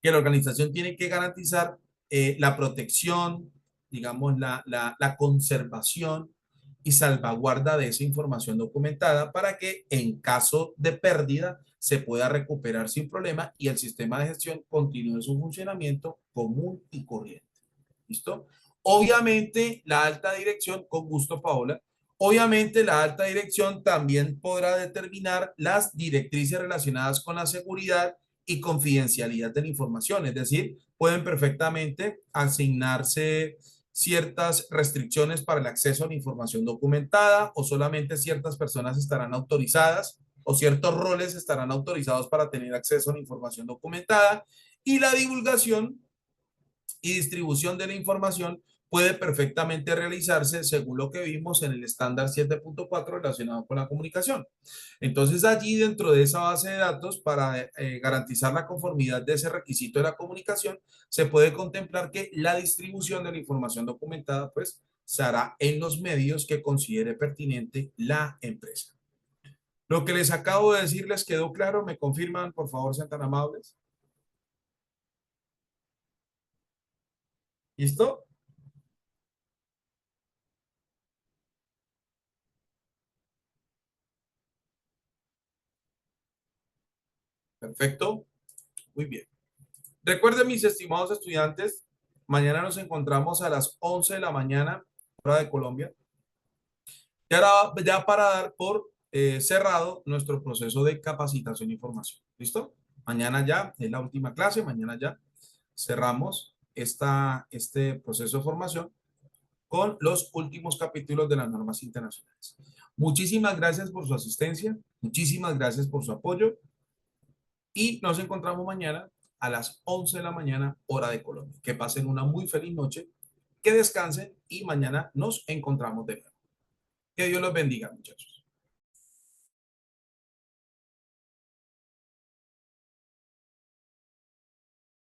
que la organización tiene que garantizar la protección, digamos, la conservación y salvaguarda de esa información documentada para que en caso de pérdida se pueda recuperar sin problema y el sistema de gestión continúe su funcionamiento común y corriente. ¿Listo? Obviamente, la alta dirección, con gusto, Paola, obviamente la alta dirección también podrá determinar las directrices relacionadas con la seguridad y confidencialidad de la información. Es decir, pueden perfectamente asignarse ciertas restricciones para el acceso a la información documentada o solamente ciertas personas estarán autorizadas o ciertos roles estarán autorizados para tener acceso a la información documentada y la divulgación y distribución de la información puede perfectamente realizarse según lo que vimos en el estándar 7.4 relacionado con la comunicación. Entonces allí dentro de esa base de datos para garantizar la conformidad de ese requisito de la comunicación se puede contemplar que la distribución de la información documentada pues se hará en los medios que considere pertinente la empresa. Lo que les acabo de decir les quedó claro, me confirman, por favor, sean tan amables. ¿Listo? Perfecto. Muy bien. Recuerden, mis estimados estudiantes, mañana nos encontramos a las 11 de la mañana, hora de Colombia, ya para dar por cerrado nuestro proceso de capacitación y formación. ¿Listo? Mañana ya es la última clase, mañana ya cerramos este proceso de formación con los últimos capítulos de las normas internacionales. Muchísimas gracias por su asistencia, muchísimas gracias por su apoyo y nos encontramos mañana a las 11 de la mañana, hora de Colombia. Que pasen una muy feliz noche, que descansen y mañana nos encontramos de nuevo. Que Dios los bendiga, muchachos.